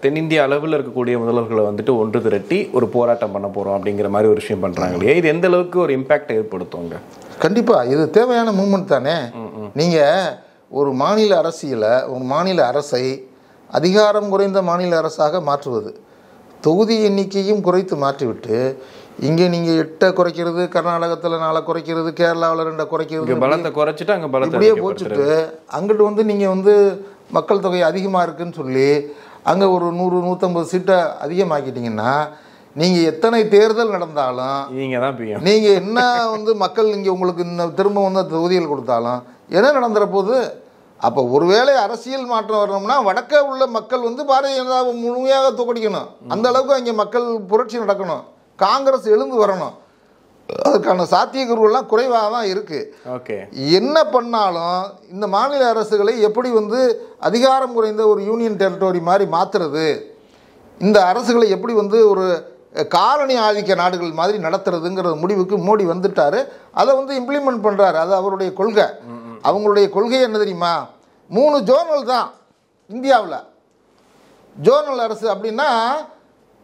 தென்னிந்திய அளவில் இருக்கக்கூடிய முதல்வர்களை வந்துட்டு ஒன்று திரட்டி ஒரு போராட்டம் பண்ண போகிறோம் அப்படிங்கிற மாதிரி ஒரு விஷயம் பண்ணுறாங்க இல்லையா? இது எந்த அளவுக்கு ஒரு இம்பேக்ட் ஏற்படுத்துங்க? கண்டிப்பாக இது தேவையான மூமெண்ட் தானே. நீங்கள் ஒரு மாநில அரசியலை, ஒரு மாநில அரசை அதிகாரம் குறைந்த மாநில அரசாக மாற்றுவது, தொகுதி எண்ணிக்கையும் குறைத்து மாற்றிவிட்டு இங்கே நீங்கள் 8 குறைக்கிறது, கர்நாடகத்தில் 4 குறைக்கிறது, கேரளாவில் 2 குறைக்கிறது, பலத்தை குறைச்சிட்டு அங்கே இப்படியே போச்சுட்டு அங்கிட்டு வந்து நீங்கள் வந்து மக்கள் தொகை அதிகமாக இருக்குதுன்னு சொல்லி அங்கே ஒரு 100-150 சீட்டை அதிகமாக்கிட்டீங்கன்னா நீங்கள் எத்தனை தேர்தல் நடந்தாலும் நீங்கள் என்ன வந்து மக்கள் இங்கே உங்களுக்கு இன்னும் திரும்ப வந்து தொகுதிகள் கொடுத்தாலும் என்ன நடந்துற போது? அப்போ ஒருவேளை அரசியல் மாற்றம் வரணும்னா வடக்கே உள்ள மக்கள் வந்து பாரதிய ஜனதாவை முழுமையாக தோக்கடிக்கணும். அந்த அளவுக்கு அங்கே மக்கள் புரட்சி நடக்கணும், காங்கிரஸ் எழுந்து வரணும். அதுக்கான சாத்தியக்கூறுகள்லாம் குறைவாக தான் இருக்குது. என்ன பண்ணாலும் இந்த மாநில அரசுகளை எப்படி வந்து அதிகாரம் குறைந்த ஒரு யூனியன் டெரிட்டரி மாதிரி மாற்றுறது, இந்த அரசுகளை எப்படி வந்து ஒரு காலனி ஆதிக்க நாடுகள் மாதிரி நடத்துறதுங்கிற முடிவுக்கு மோடி வந்துட்டார். அதை வந்து இம்ப்ளிமெண்ட் பண்ணுறாரு. அது அவருடைய கொள்கை. அவங்களுடைய கொள்கை என்ன தெரியுமா? 3 ஜோனல் தான் இந்தியாவில். ஜோனல் அரசு அப்படின்னா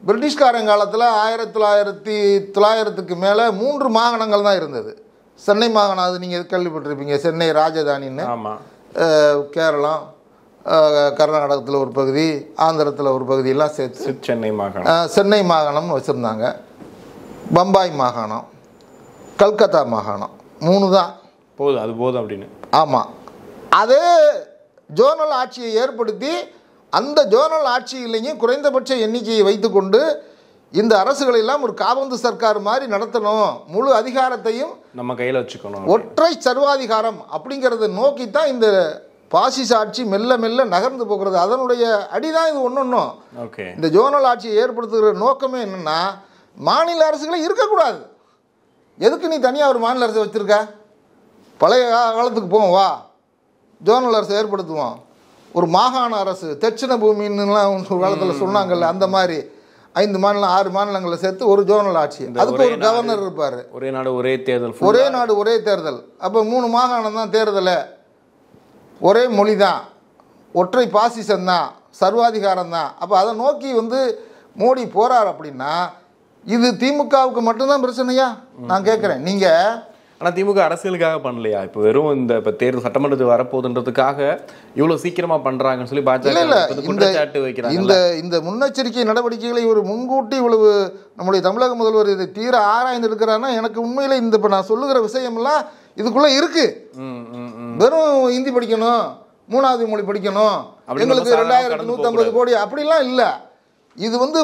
பிரிட்டிஷ்காரன் காலத்தில் 1900க்கு மேலே 3 மாகாணங்கள் தான் இருந்தது. சென்னை மாகாணம், அது நீங்கள் கேள்விப்பட்டிருப்பீங்க, சென்னை ராஜதானின்னு. கேரளம், கர்நாடகத்தில் ஒரு பகுதி, ஆந்திரத்தில் ஒரு பகுதியெல்லாம் சேர்த்து சென்னை மாகாணம்னு வச்சுருந்தாங்க. பம்பாய் மாகாணம், கல்கத்தா மாகாணம், 3 தான் போதும், அது போதும் அப்படின்னு. ஆமாம், அதே ஜோனல் ஆட்சியை ஏற்படுத்தி அந்த ஜோனல் ஆட்சியிலேயும் குறைந்தபட்ச எண்ணிக்கையை வைத்துக்கொண்டு இந்த அரசுகளை எல்லாம் ஒரு காபந்து சர்க்கார் மாதிரி நடத்தணும், முழு அதிகாரத்தையும் நம்ம கையில் வச்சுக்கணும், ஒற்றை சர்வாதிகாரம் அப்படிங்கிறத நோக்கி தான் இந்த பாசிச ஆட்சி மெல்ல மெல்ல நகர்ந்து போகிறது. அதனுடைய அடிதான் இது ஒன்றும். இந்த ஜோனல் ஆட்சியை ஏற்படுத்துகிற நோக்கமே என்னென்னா மாநில அரசுகளை இருக்கக்கூடாது. எதுக்கு நீ தனியாக ஒரு மாநில அரசை வச்சுருக்க? பழைய காலத்துக்கு போவோம், வா ஜோனல் அரசை ஏற்படுத்துவோம். ஒரு மாகாண அரசு, தட்சிண பூமின்னுலாம் ஒரு காலத்தில் சொன்னாங்கல்ல, அந்த மாதிரி 5 மாநிலம் 6 மாநிலங்களை சேர்த்து ஒரு ஜோனல் ஆட்சி. அதுக்கு ஒரு கவர்னர் இருப்பார். ஒரே நாடு ஒரே தேர்தல், ஒரே நாடு ஒரே தேர்தல். அப்போ 3 மாகாணம் தான் தேர்தல், ஒரே மொழி தான், ஒற்றை பாசிசம் தான், சர்வாதிகாரம் தான். அப்போ அதை நோக்கி வந்து மோடி போகிறார். அப்படின்னா இது திமுகவுக்கு மட்டும்தான் பிரச்சனையா நான் கேட்குறேன். நீங்கள் ஆனால் திமுக அரசியலுக்காக பண்ணலையா? இப்போ வெறும் இந்த இப்போ தேர்தல் சட்டமன்றத்துக்கு வரப்போகுதுன்றதுக்காக இவ்வளோ சீக்கிரமாக பண்ணுறாங்கன்னு சொல்லி பாஜக குற்றச்சாட்டு வைக்கிறாங்க. இந்த முன்னெச்சரிக்கை நடவடிக்கைகளை ஒரு முன்கூட்டி இவ்வளவு நம்முடைய தமிழக முதல்வர் இதை தீர ஆராய்ந்து எடுக்கிறாருன்னா எனக்கு உண்மையில இந்த இப்போ நான் சொல்லுகிற விஷயமெல்லாம் இதுக்குள்ளே இருக்கு. வெறும் ஹிந்தி படிக்கணும், 3வது மொழி படிக்கணும், எங்களுக்கு 2150 கோடி அப்படிலாம் இல்லை. இது வந்து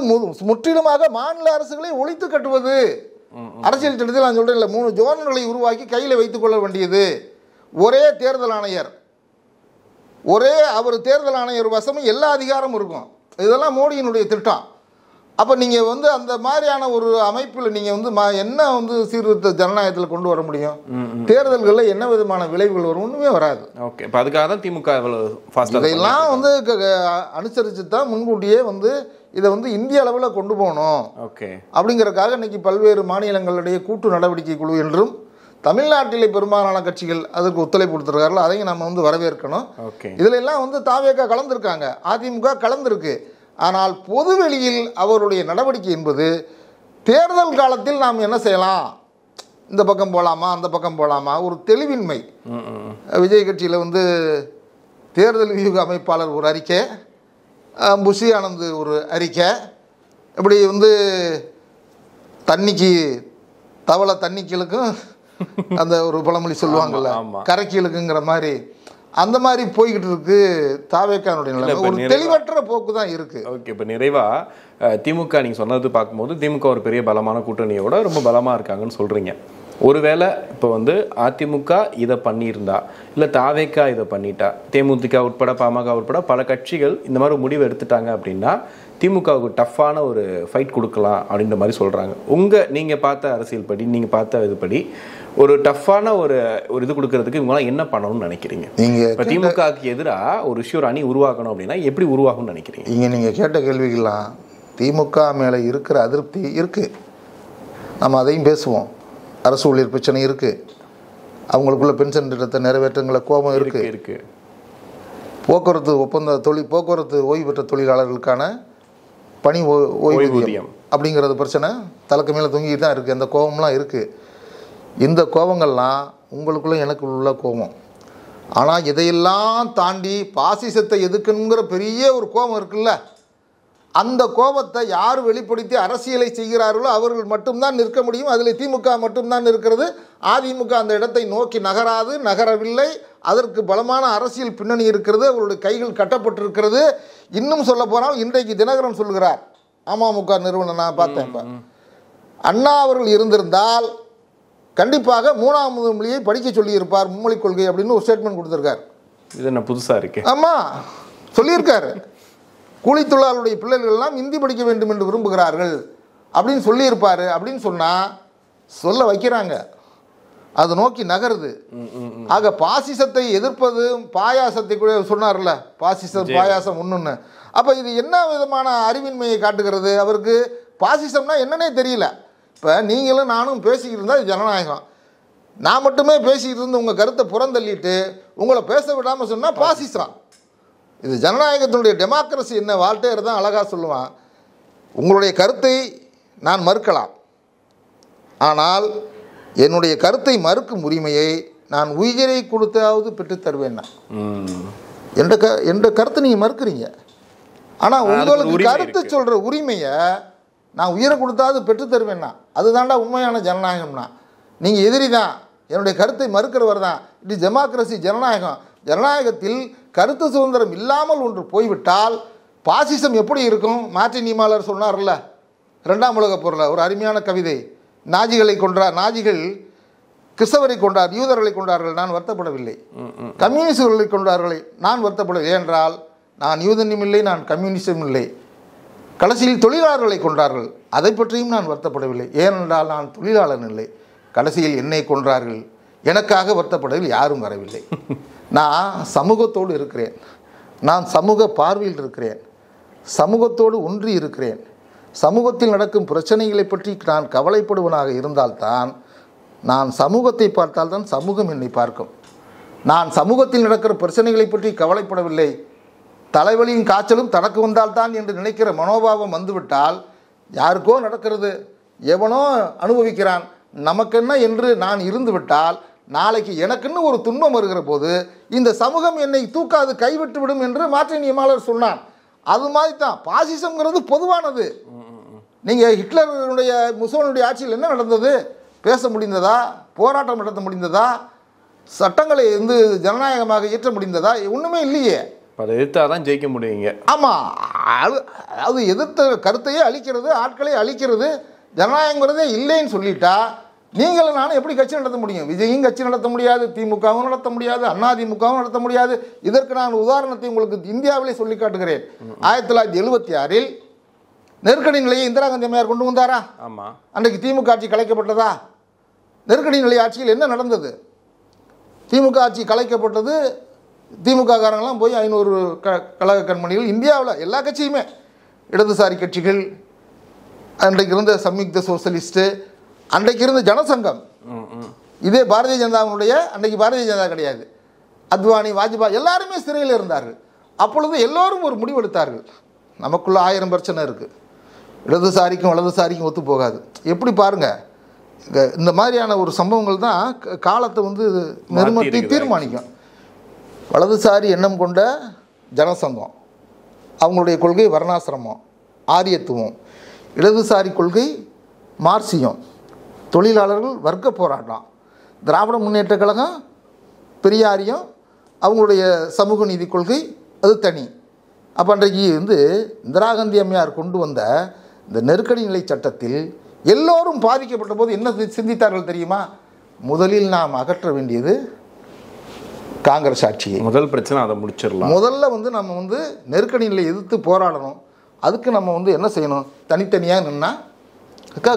முற்றிலுமாக மாநில அரசுகளை ஒழித்து கட்டுவது. அரசியல் திட்டத்தில் நான் சொல்றேன், 3 ஜோன்களை உருவாக்கி கையில் வைத்துக் கொள்ள வேண்டியது. ஒரே தேர்தல் ஆணையர், அவர் தேர்தல் ஆணையர் வசமும் எல்லா அதிகாரமும் இருக்கும். இதெல்லாம் மோடியினுடைய திட்டம். அப்போ நீங்கள் வந்து அந்த மாதிரியான ஒரு அமைப்பில் நீங்கள் வந்து என்ன வந்து சீர்திருத்த ஜனநாயகத்தில் கொண்டு வர முடியும்? தேர்தல்களில் என்ன விதமான விளைவுகள் வரும்? ஒன்றுமே வராது. ஓகே, இப்போ அதுக்காக தான் திமுக இதெல்லாம் வந்து அனுசரித்து தான் முன்கூட்டியே வந்து இதை வந்து இந்திய அளவில் கொண்டு போகணும். ஓகே, அப்படிங்கிறதுக்காக இன்னைக்கு பல்வேறு மாநிலங்களுடைய கூட்டு நடவடிக்கை குழு என்றும் தமிழ்நாட்டிலே பெரும்பாலான கட்சிகள் அதற்கு ஒத்துழைப்பு கொடுத்துருக்கார்கள். அதையும் நம்ம வந்து வரவேற்கணும். இதில் எல்லாம் வந்து தாவேக கலந்துருக்காங்க, அதிமுக கலந்துருக்கு. ஆனால் பொதுவெளியில் அவருடைய நடவடிக்கை என்பது தேர்தல் காலத்தில் நாம் என்ன செய்யலாம், இந்த பக்கம் போகலாமா அந்த பக்கம் போகலாமா, ஒரு தெளிவின்மை. விஜய் கட்சியில் வந்து தேர்தல் வியூக அமைப்பாளர் ஒரு அறிக்கை, புஷி ஆனந்த் ஒரு அறிக்கை, இப்படி வந்து தவளை தண்ணிக்கீழுக்கும் அந்த ஒரு பழமொழி சொல்லுவாங்கல்ல, கரைக்கீழுக்குங்கிற மாதிரி அந்த மாதிரி போய்கிட்டு இருக்கு தாவேக்கானுடைய நிலைமை. ஒரு தெளிவற்ற போக்கு தான் இருக்கு. ஓகே, இப்போ நிறைவா திமுக நீங்க சொன்னது பார்க்கும்போது திமுக ஒரு பெரிய பலமான கூட்டணியோட ரொம்ப பலமா இருக்காங்கன்னு சொல்றீங்க. ஒருவேளை இப்போ வந்து அதிமுக இதை பண்ணியிருந்தா, இல்லை தாவேக்கா இதை பண்ணிட்டா, தேமுதிக உட்பட பாமக உட்பட பல கட்சிகள் இந்த மாதிரி முடிவு எடுத்துட்டாங்க அப்படின்னா திமுகவுக்கு டஃப்பான ஒரு ஃபைட் கொடுக்கலாம் அப்படின்ற மாதிரி சொல்கிறாங்க. நீங்கள் பார்த்த அரசியல் படி, நீங்கள் பார்த்த இதுபடி ஒரு டஃப்பான ஒரு இது கொடுக்கறதுக்கு இவங்களாம் என்ன பண்ணணும்னு நினைக்கிறீங்க? நீங்கள் இப்போ திமுகவுக்கு எதிராக ஒரு விஷயம், ஒரு அணி உருவாக்கணும் அப்படின்னா எப்படி உருவாகும்னு நினைக்கிறீங்க? நீங்கள் கேட்ட கேள்விகள்லாம் திமுக மேலே இருக்கிற அதிருப்தி இருக்குது. நம்ம அதையும் பேசுவோம். அரசு ஊழியர் பிரச்சனை இருக்குது, அவங்களுக்குள்ள பென்ஷன் திட்டத்தை நிறைவேற்றங்களை கோபம் இருக்குது, போக்குவரத்து போக்குவரத்து ஓய்வு பெற்ற தொழிலாளர்களுக்கான பணி ஓய்வூதியம் அப்படிங்கிறது பிரச்சனை தலைக்கு மேலே தொங்கிட்டு தான் இருக்குது. அந்த கோபம்லாம் இருக்குது. இந்த கோபங்கள்லாம் உங்களுக்குள்ள எனக்கு உள்ள கோபம். ஆனால் இதையெல்லாம் தாண்டி பாசிசத்தை எதுக்குங்கிற பெரிய ஒரு கோபம் இருக்குல்ல, அந்த கோபத்தை யார் வெளிப்படுத்தி அரசியலை செய்கிறார்களோ அவர்கள் மட்டும்தான் நிற்க முடியும். அதில் திமுக மட்டும்தான் இருக்கிறது. அதிமுக அந்த இடத்தை நோக்கி நகரவில்லை. அதற்கு பலமான அரசியல் பின்னணி இருக்கிறது. அவருடைய கைகள் கட்டப்பட்டிருக்கிறது. இன்னும் சொல்ல போனால் இன்றைக்கு தினகரன் சொல்கிறார், அமமுக நிறுவனம் நான் பார்த்தேன், அண்ணா அவர்கள் இருந்திருந்தால் கண்டிப்பாக 3வது மொழியை படிக்க சொல்லியிருப்பார், மும்மொழி கொள்கை அப்படின்னு ஒரு ஸ்டேட்மெண்ட் கொடுத்துருக்கார். இது என்ன புதுசாக இருக்கு? ஆமாம், சொல்லியிருக்காரு. கூலி தொழிலாளருடைய பிள்ளைகள் எல்லாம் இந்தி படிக்க வேண்டும் என்று விரும்புகிறார்கள் அப்படின்னு சொல்லியிருப்பார். அப்படின்னு சொன்னால் சொல்ல வைக்கிறாங்க, அது நோக்கி நகருது. ஆக பாசிசத்தை எதிர்ப்பது, பாயாசத்தை கூட சொன்னார்ல, பாயாசம் ஒன்றுன்னு. அப்போ இது என்ன விதமான அறிவின்மையை காட்டுகிறது? அவருக்கு பாசிசம்னா என்னன்னே தெரியல. இப்போ நீங்களும் நானும் பேசிக்கிட்டு இருந்தால் இது ஜனநாயகம். நான் மட்டுமே பேசிக்கிட்டு இருந்து உங்கள் கருத்தை புறந்தள்ளிட்டு உங்களை பேச விடாமல் சொன்னால் பாசிசம். இது ஜனநாயகத்தினுடைய டெமோக்ரஸி. என்ன வால்டேர் தான் அழகாக சொல்லுவான், உங்களுடைய கருத்தை நான் மறுக்கலாம், ஆனால் என்னுடைய கருத்தை மறுக்கும் உரிமையை நான் உயிரை கொடுத்தாவது பெற்றுத்தருவேன். என்ற கருத்தை நீங்கள் மறுக்கிறீங்க, ஆனால் உங்களுக்கு கருத்தை சொல்கிற உரிமையை நான் உயிரை கொடுத்தாவது பெற்றுத்தருவேன்னா அதுதான்டா உண்மையான ஜனநாயகம்னா. நீங்கள் எதிரி தான், என்னுடைய கருத்தை மறுக்கிறவர் தான். இது டெமோக்ரஸி, ஜனநாயகம். ஜனநாயகத்தில் கருத்து சுதந்திரம் இல்லாமல் ஒன்று போய்விட்டால் பாசிசம் எப்படி இருக்கும்? மார்ட்டின் நீமாலர் சொன்னார்ல, 2ஆம் உலகப் போரில் ஒரு அருமையான கவிதை, நாஜிகள் கிறிஸ்தவரை கொண்டார், யூதர்களை கொண்டார்கள், நான் வருத்தப்படவில்லை. கம்யூனிஸ்டுகளை கொண்டார்களை, நான் வருத்தப்படவில்லை. ஏனென்றால் நான் யூதனும் இல்லை, நான் கம்யூனிஸ்டும் இல்லை. கடைசியில் தொழிலாளர்களை கொண்டார்கள், அதை பற்றியும் நான் வருத்தப்படவில்லை. ஏனென்றால் நான் தொழிலாளன் இல்லை. கடைசியில் என்னை கொன்றார்கள், எனக்காக வருத்தப்படவில் யாரும் வரவில்லை. நான் சமூகத்தோடு இருக்கிறேன், நான் சமூக பார்வையில் இருக்கிறேன், சமூகத்தோடு ஒன்றி இருக்கிறேன். சமூகத்தில் நடக்கும் பிரச்சனைகளை பற்றி நான் கவலைப்படுவனாக இருந்தால்தான், நான் சமூகத்தை பார்த்தால்தான் சமூகம் என்னை பார்க்கும். நான் சமூகத்தில் நடக்கிற பிரச்சனைகளை பற்றி கவலைப்படவில்லை, தலைவலியும் காய்ச்சலும் தனக்கு வந்தால்தான் என்று நினைக்கிற மனோபாவம் வந்துவிட்டால், யாருக்கோ நடக்கிறது, எவனோ அனுபவிக்கிறான், நமக்கென்ன என்று நான் இருந்து விட்டால் நாளைக்கு எனக்குன்னு ஒரு துன்பம் வருகிற போது இந்த சமூகம் என்னை தூக்காது கைவிட்டு விடும் என்று மார்க்சியமாளர் சொன்னான். அது மாதிரி தான் பாசிசம்ங்கிறது பொதுவானது. நீங்கள் ஹிட்லருடைய முசோலினுடைய ஆட்சியில் என்ன நடந்தது? பேச முடிந்ததா? போராட்டம் நடத்த முடிந்ததா? சட்டங்களை வந்து ஜனநாயகமாக இயற்ற முடிந்ததா? ஒன்றுமே இல்லையே. அதை எதிர்த்தாதான் ஜெயிக்க முடியுங்க. ஆமாம், அது எதிர்த்த கருத்தையே அழிக்கிறது, ஆட்களை அழிக்கிறது. ஜனநாயகங்கிறதே இல்லைன்னு சொல்லிட்டா நீங்களும் நானும் எப்படி கட்சி நடத்த முடியும்? விஜயும் கட்சி நடத்த முடியாது, திமுகவும் நடத்த முடியாது, அதிமுகவும் நடத்த முடியாது. இதற்கு நான் உதாரணத்தை உங்களுக்கு இந்தியாவிலே சொல்லி காட்டுகிறேன். 1976 நெருக்கடி நிலையை இந்திரா காந்தி அம்மையார் கொண்டு வந்தாரா? ஆமாம். அன்றைக்கு திமுக ஆட்சி கலைக்கப்பட்டதா? நெருக்கடி நிலை ஆட்சியில் என்ன நடந்தது? திமுக ஆட்சி கலைக்கப்பட்டது. திமுக காரங்களாம் போய் 500 கழக கண்மணிகள், இந்தியாவில் எல்லா கட்சியுமே, இடதுசாரி கட்சிகள், அன்றைக்கு இருந்த சம்யுக்த சோசலிஸ்ட்டு, அன்றைக்கு இருந்த ஜனசங்கம், இதே பாரதிய ஜனதாவுடைய, அன்றைக்கு பாரதிய ஜனதா கிடையாது, அத்வானி, வாஜ்பாய் எல்லாருமே சிறையில் இருந்தார்கள். அப்பொழுது எல்லோரும் ஒரு முடிவெடுத்தார்கள், நமக்குள்ள 1000 பிரச்சனை இருக்குது, இடதுசாரிக்கும் வலதுசாரிக்கும் ஒத்து போகாது. எப்படி பாருங்கள், இந்த மாதிரியான ஒரு சம்பவங்கள் தான் காலத்தை வந்து நிர்மத்தி தீர்மானிக்கும். வலதுசாரி எண்ணம் கொண்ட ஜனசங்கம், அவங்களுடைய கொள்கை வர்ணாசிரமம், ஆரியத்துவம். இடதுசாரி கொள்கை மார்க்சியம், தொழிலாளர்கள் வர்க்க போராட்டம். திராவிட முன்னேற்ற கழகம் பெரியாரியம், அவங்களுடைய சமூக நீதி கொள்கை அது தனி. அப்போ அன்றைக்கு வந்து இந்திரா காந்தி அம்மையார் கொண்டு வந்த இந்த நெருக்கடி நிலை சட்டத்தில் எல்லோரும் பாதிக்கப்பட்ட போது என்ன சிந்தித்தார்கள் தெரியுமா? முதலில் நாம் அகற்ற வேண்டியது காங்கிரஸ் ஆட்சியை. முதல் பிரச்சனை அதை முடிச்சிடலாம். முதல்ல வந்து நம்ம வந்து நெருக்கடி நிலை எதிர்த்து போராடணும். அதுக்கு நம்ம வந்து என்ன செய்யணும்? தனித்தனியாக நின்னா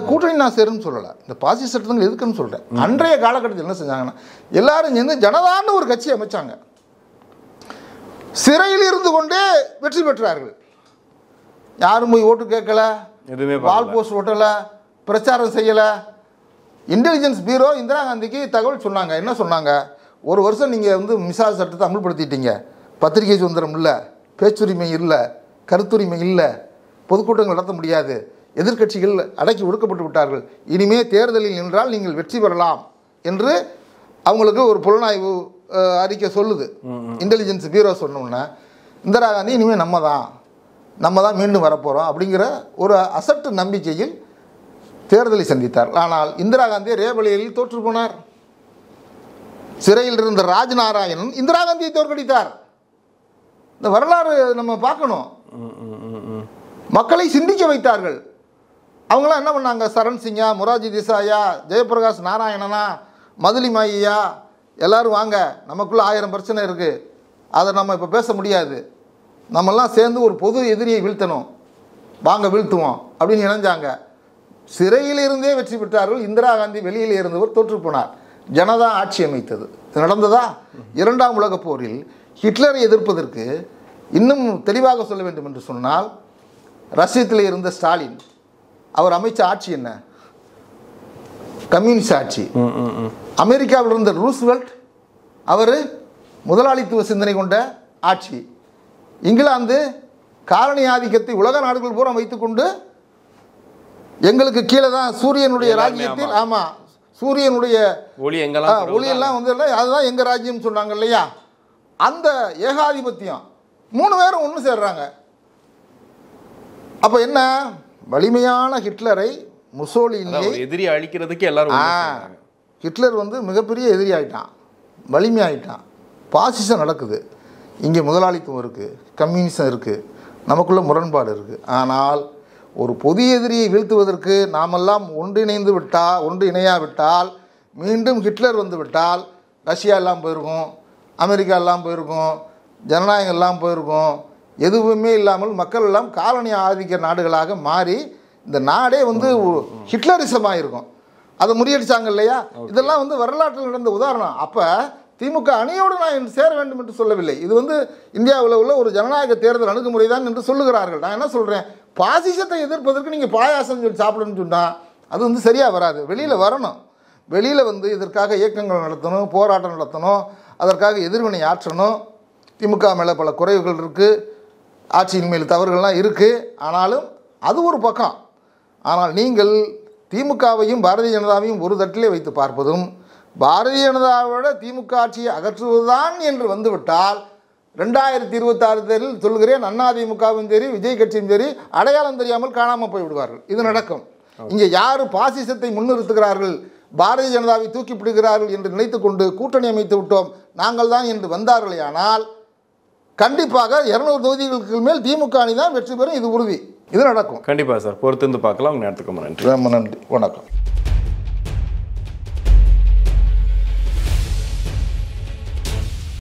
கூட்டணி நான் சேருன்னு சொல்லலை, இந்த பாசி சட்டங்கள் எதுக்குன்னு சொல்கிறேன். அன்றைய காலகட்டத்தில் என்ன செஞ்சாங்கன்னா எல்லாரும் சேர்ந்து ஜனதான்னு ஒரு கட்சி அமைச்சாங்க. சிறையில் இருந்து கொண்டே வெற்றி பெற்றார்கள். யாரும் போய் ஓட்டு கேட்கல, எதுவுமே வால் போஸ்ட் ஓட்டலை, பிரச்சாரம் செய்யலை. இன்டெலிஜென்ஸ் பியூரோ இந்திரா காந்திக்கு தகவல் சொன்னாங்க. என்ன சொன்னாங்க? 1 வருஷம் நீங்கள் வந்து மிசால் சட்டத்தை அமல்படுத்திட்டீங்க, பத்திரிகை சுதந்திரம் இல்லை, பேச்சுரிமை இல்லை, கருத்துரிமை இல்லை, பொதுக்கூட்டங்கள் நடத்த முடியாது, எதிர்க்கட்சிகள் அடக்கி ஒடுக்கப்பட்டு விட்டார்கள், இனிமே தேர்தலில் நின்றால் நீங்கள் வெற்றி பெறலாம் என்று அவங்களுக்கு ஒரு புலனாய்வு அறிக்கை சொல்லுது. இன்டெலிஜென்ஸ் பியூரோ சொன்னோன்னா இந்திரா காந்தி இனிமேல் நம்ம தான் மீண்டும் வரப்போகிறோம் அப்படிங்கிற ஒரு அசட்டு நம்பிக்கையில் தேர்தலை சந்தித்தார். ஆனால் இந்திரா காந்தி ரேபலியில் தோற்று போனார். சிறையில் இருந்த ராஜ்நாராயணன் இந்திரா காந்தியை தோற்கடித்தார். இந்த வரலாறு நம்ம பார்க்கணும். மக்களை சிந்திக்க வைத்தார்கள். அவங்களாம் என்ன பண்ணாங்க? சரண் சிங்கா, மொராஜி தேசாயா, ஜெயபிரகாஷ் நாராயணனா, மதுலிமாயியா, எல்லோரும் வாங்க, நமக்குள்ளே 1000 பிரச்சனை இருக்குது, அதை நம்ம இப்போ பேச முடியாது, நம்மெல்லாம் சேர்ந்து ஒரு பொது எதிரியை வீழ்த்தணும், வாங்க வீழ்த்துவோம் அப்படின்னு இணைஞ்சாங்க. சிறையில் இருந்தே வெற்றி பெற்றார்கள். இந்திரா காந்தி வெளியில் இருந்தவர் தோற்று போனார். ஜனதா ஆட்சி அமைத்தது. நடந்ததா? 2ஆம் உலகப் போரில் ஹிட்லரை எதிர்ப்பதற்கு இன்னும் தெளிவாக சொல்ல வேண்டும் என்று சொன்னால், ரஷ்யத்தில் இருந்த ஸ்டாலின் அவர் அமைச்ச ஆட்சி என்ன? கம்யூனிஸ்ட் ஆட்சி. அமெரிக்காவில் இருந்த ரூஸ்வெல்ட் அவர் முதலாளித்துவ சிந்தனை கொண்ட ஆட்சி. இங்கிலாந்து காலனி ஆதிக்கத்தை உலக நாடுகள் பூரா வைத்துக்கொண்டு எங்களுக்கு கீழே தான் சூரியனுடைய ராஜ்யத்தில், ஆமாம், சூரியனுடைய ஒளியெல்லாம் வந்து அதுதான் எங்கள் ராஜ்யம் சொன்னாங்க இல்லையா? அந்த ஏகாதிபத்தியம் 3 பேரும் ஒன்று சேர்றாங்க. அப்போ என்ன? வலிமையான ஹிட்லரை, முசோலினியை எதிரி அழிக்கிறதுக்கு எல்லாரும் ஹிட்லர் வந்து மிகப்பெரிய எதிரி ஆகிட்டான், வலிமையாயிட்டான். பாசிசம் நடக்குது, இங்கே முதலாளித்துவம் இருக்குது, கம்யூனிசம் இருக்குது, நமக்குள்ள முரண்பாடு இருக்குது. ஆனால் ஒரு பொது எதிரியை வீழ்த்துவதற்கு நாமெல்லாம் ஒன்று இணையாவிட்டால் மீண்டும் ஹிட்லர் வந்து விட்டால் ரஷ்யா எல்லாம் போயிருக்கும், அமெரிக்கா எல்லாம் போயிருக்கும், ஜனநாயகம் எல்லாம் போயிருக்கும். எதுவுமே இல்லாமல் மக்கள் எல்லாம் காலனி ஆதிக்க நாடுகளாக மாறி இந்த நாடே வந்து ஹிட்லரிசமாக இருக்கும். அதை முறியடிச்சாங்க இல்லையா? இதெல்லாம் வந்து வரலாற்றில் நடந்த உதாரணம். அப்போ திமுக அணியோடு நான் சேர வேண்டும் என்று சொல்லவில்லை. இது வந்து இந்தியாவில் உள்ள ஒரு ஜனநாயக தேர்தல் அணுகுமுறை தான் என்று சொல்லுகிறார்கள். நான் என்ன சொல்கிறேன்? பாசிசத்தை எதிர்ப்பதற்கு நீங்கள் பாயாசம் சொல்லி சாப்பிடணும்னு சொன்னால் அது வந்து சரியாக வராது. வெளியில் வரணும். வெளியில் வந்து இதற்காக இயக்கங்கள் நடத்தணும், போராட்டம் நடத்தணும், அதற்காக எதிர்வினை ஆற்றணும். திமுக மேலே பல குறைவுகள் இருக்குது, ஆட்சியின் மேல் தவறுகள்லாம் இருக்குது. ஆனாலும் அது ஒரு பக்கம். ஆனால் நீங்கள் திமுகவையும் பாரதிய ஜனதாவையும் ஒரு தட்டிலே வைத்து பார்ப்பதும், பாரதிய ஜனதாவோட திமுக ஆட்சியை அகற்றுவதுதான் என்று வந்துவிட்டால் 2026 தேர்தலில் சொல்கிறேன், அதிமுகவும் சரி விஜய் கட்சியும் சரி அடையாளம் தெரியாமல் காணாமல் போய் விடுவார்கள். இது நடக்கும். இங்கே யார் பாசிசத்தை முன்னிறுத்துகிறார்கள், பாரதிய ஜனதாவை தூக்கி பிடிக்கிறார்கள் என்று நினைத்து கொண்டு கூட்டணி அமைத்து விட்டோம் நாங்கள் தான் என்று வந்தார்களே ஆனால் கண்டிப்பாக 200 தொகுதிகளுக்கு மேல் திமுக அணி தான் வெற்றி பெறும். இது உறுதி. இது நடக்கும். கண்டிப்பாக சார், பொறுத்திருந்து பார்க்கலாம். உங்கள் நேரத்துக்கு நன்றி. ரொம்ப நன்றி. வணக்கம்.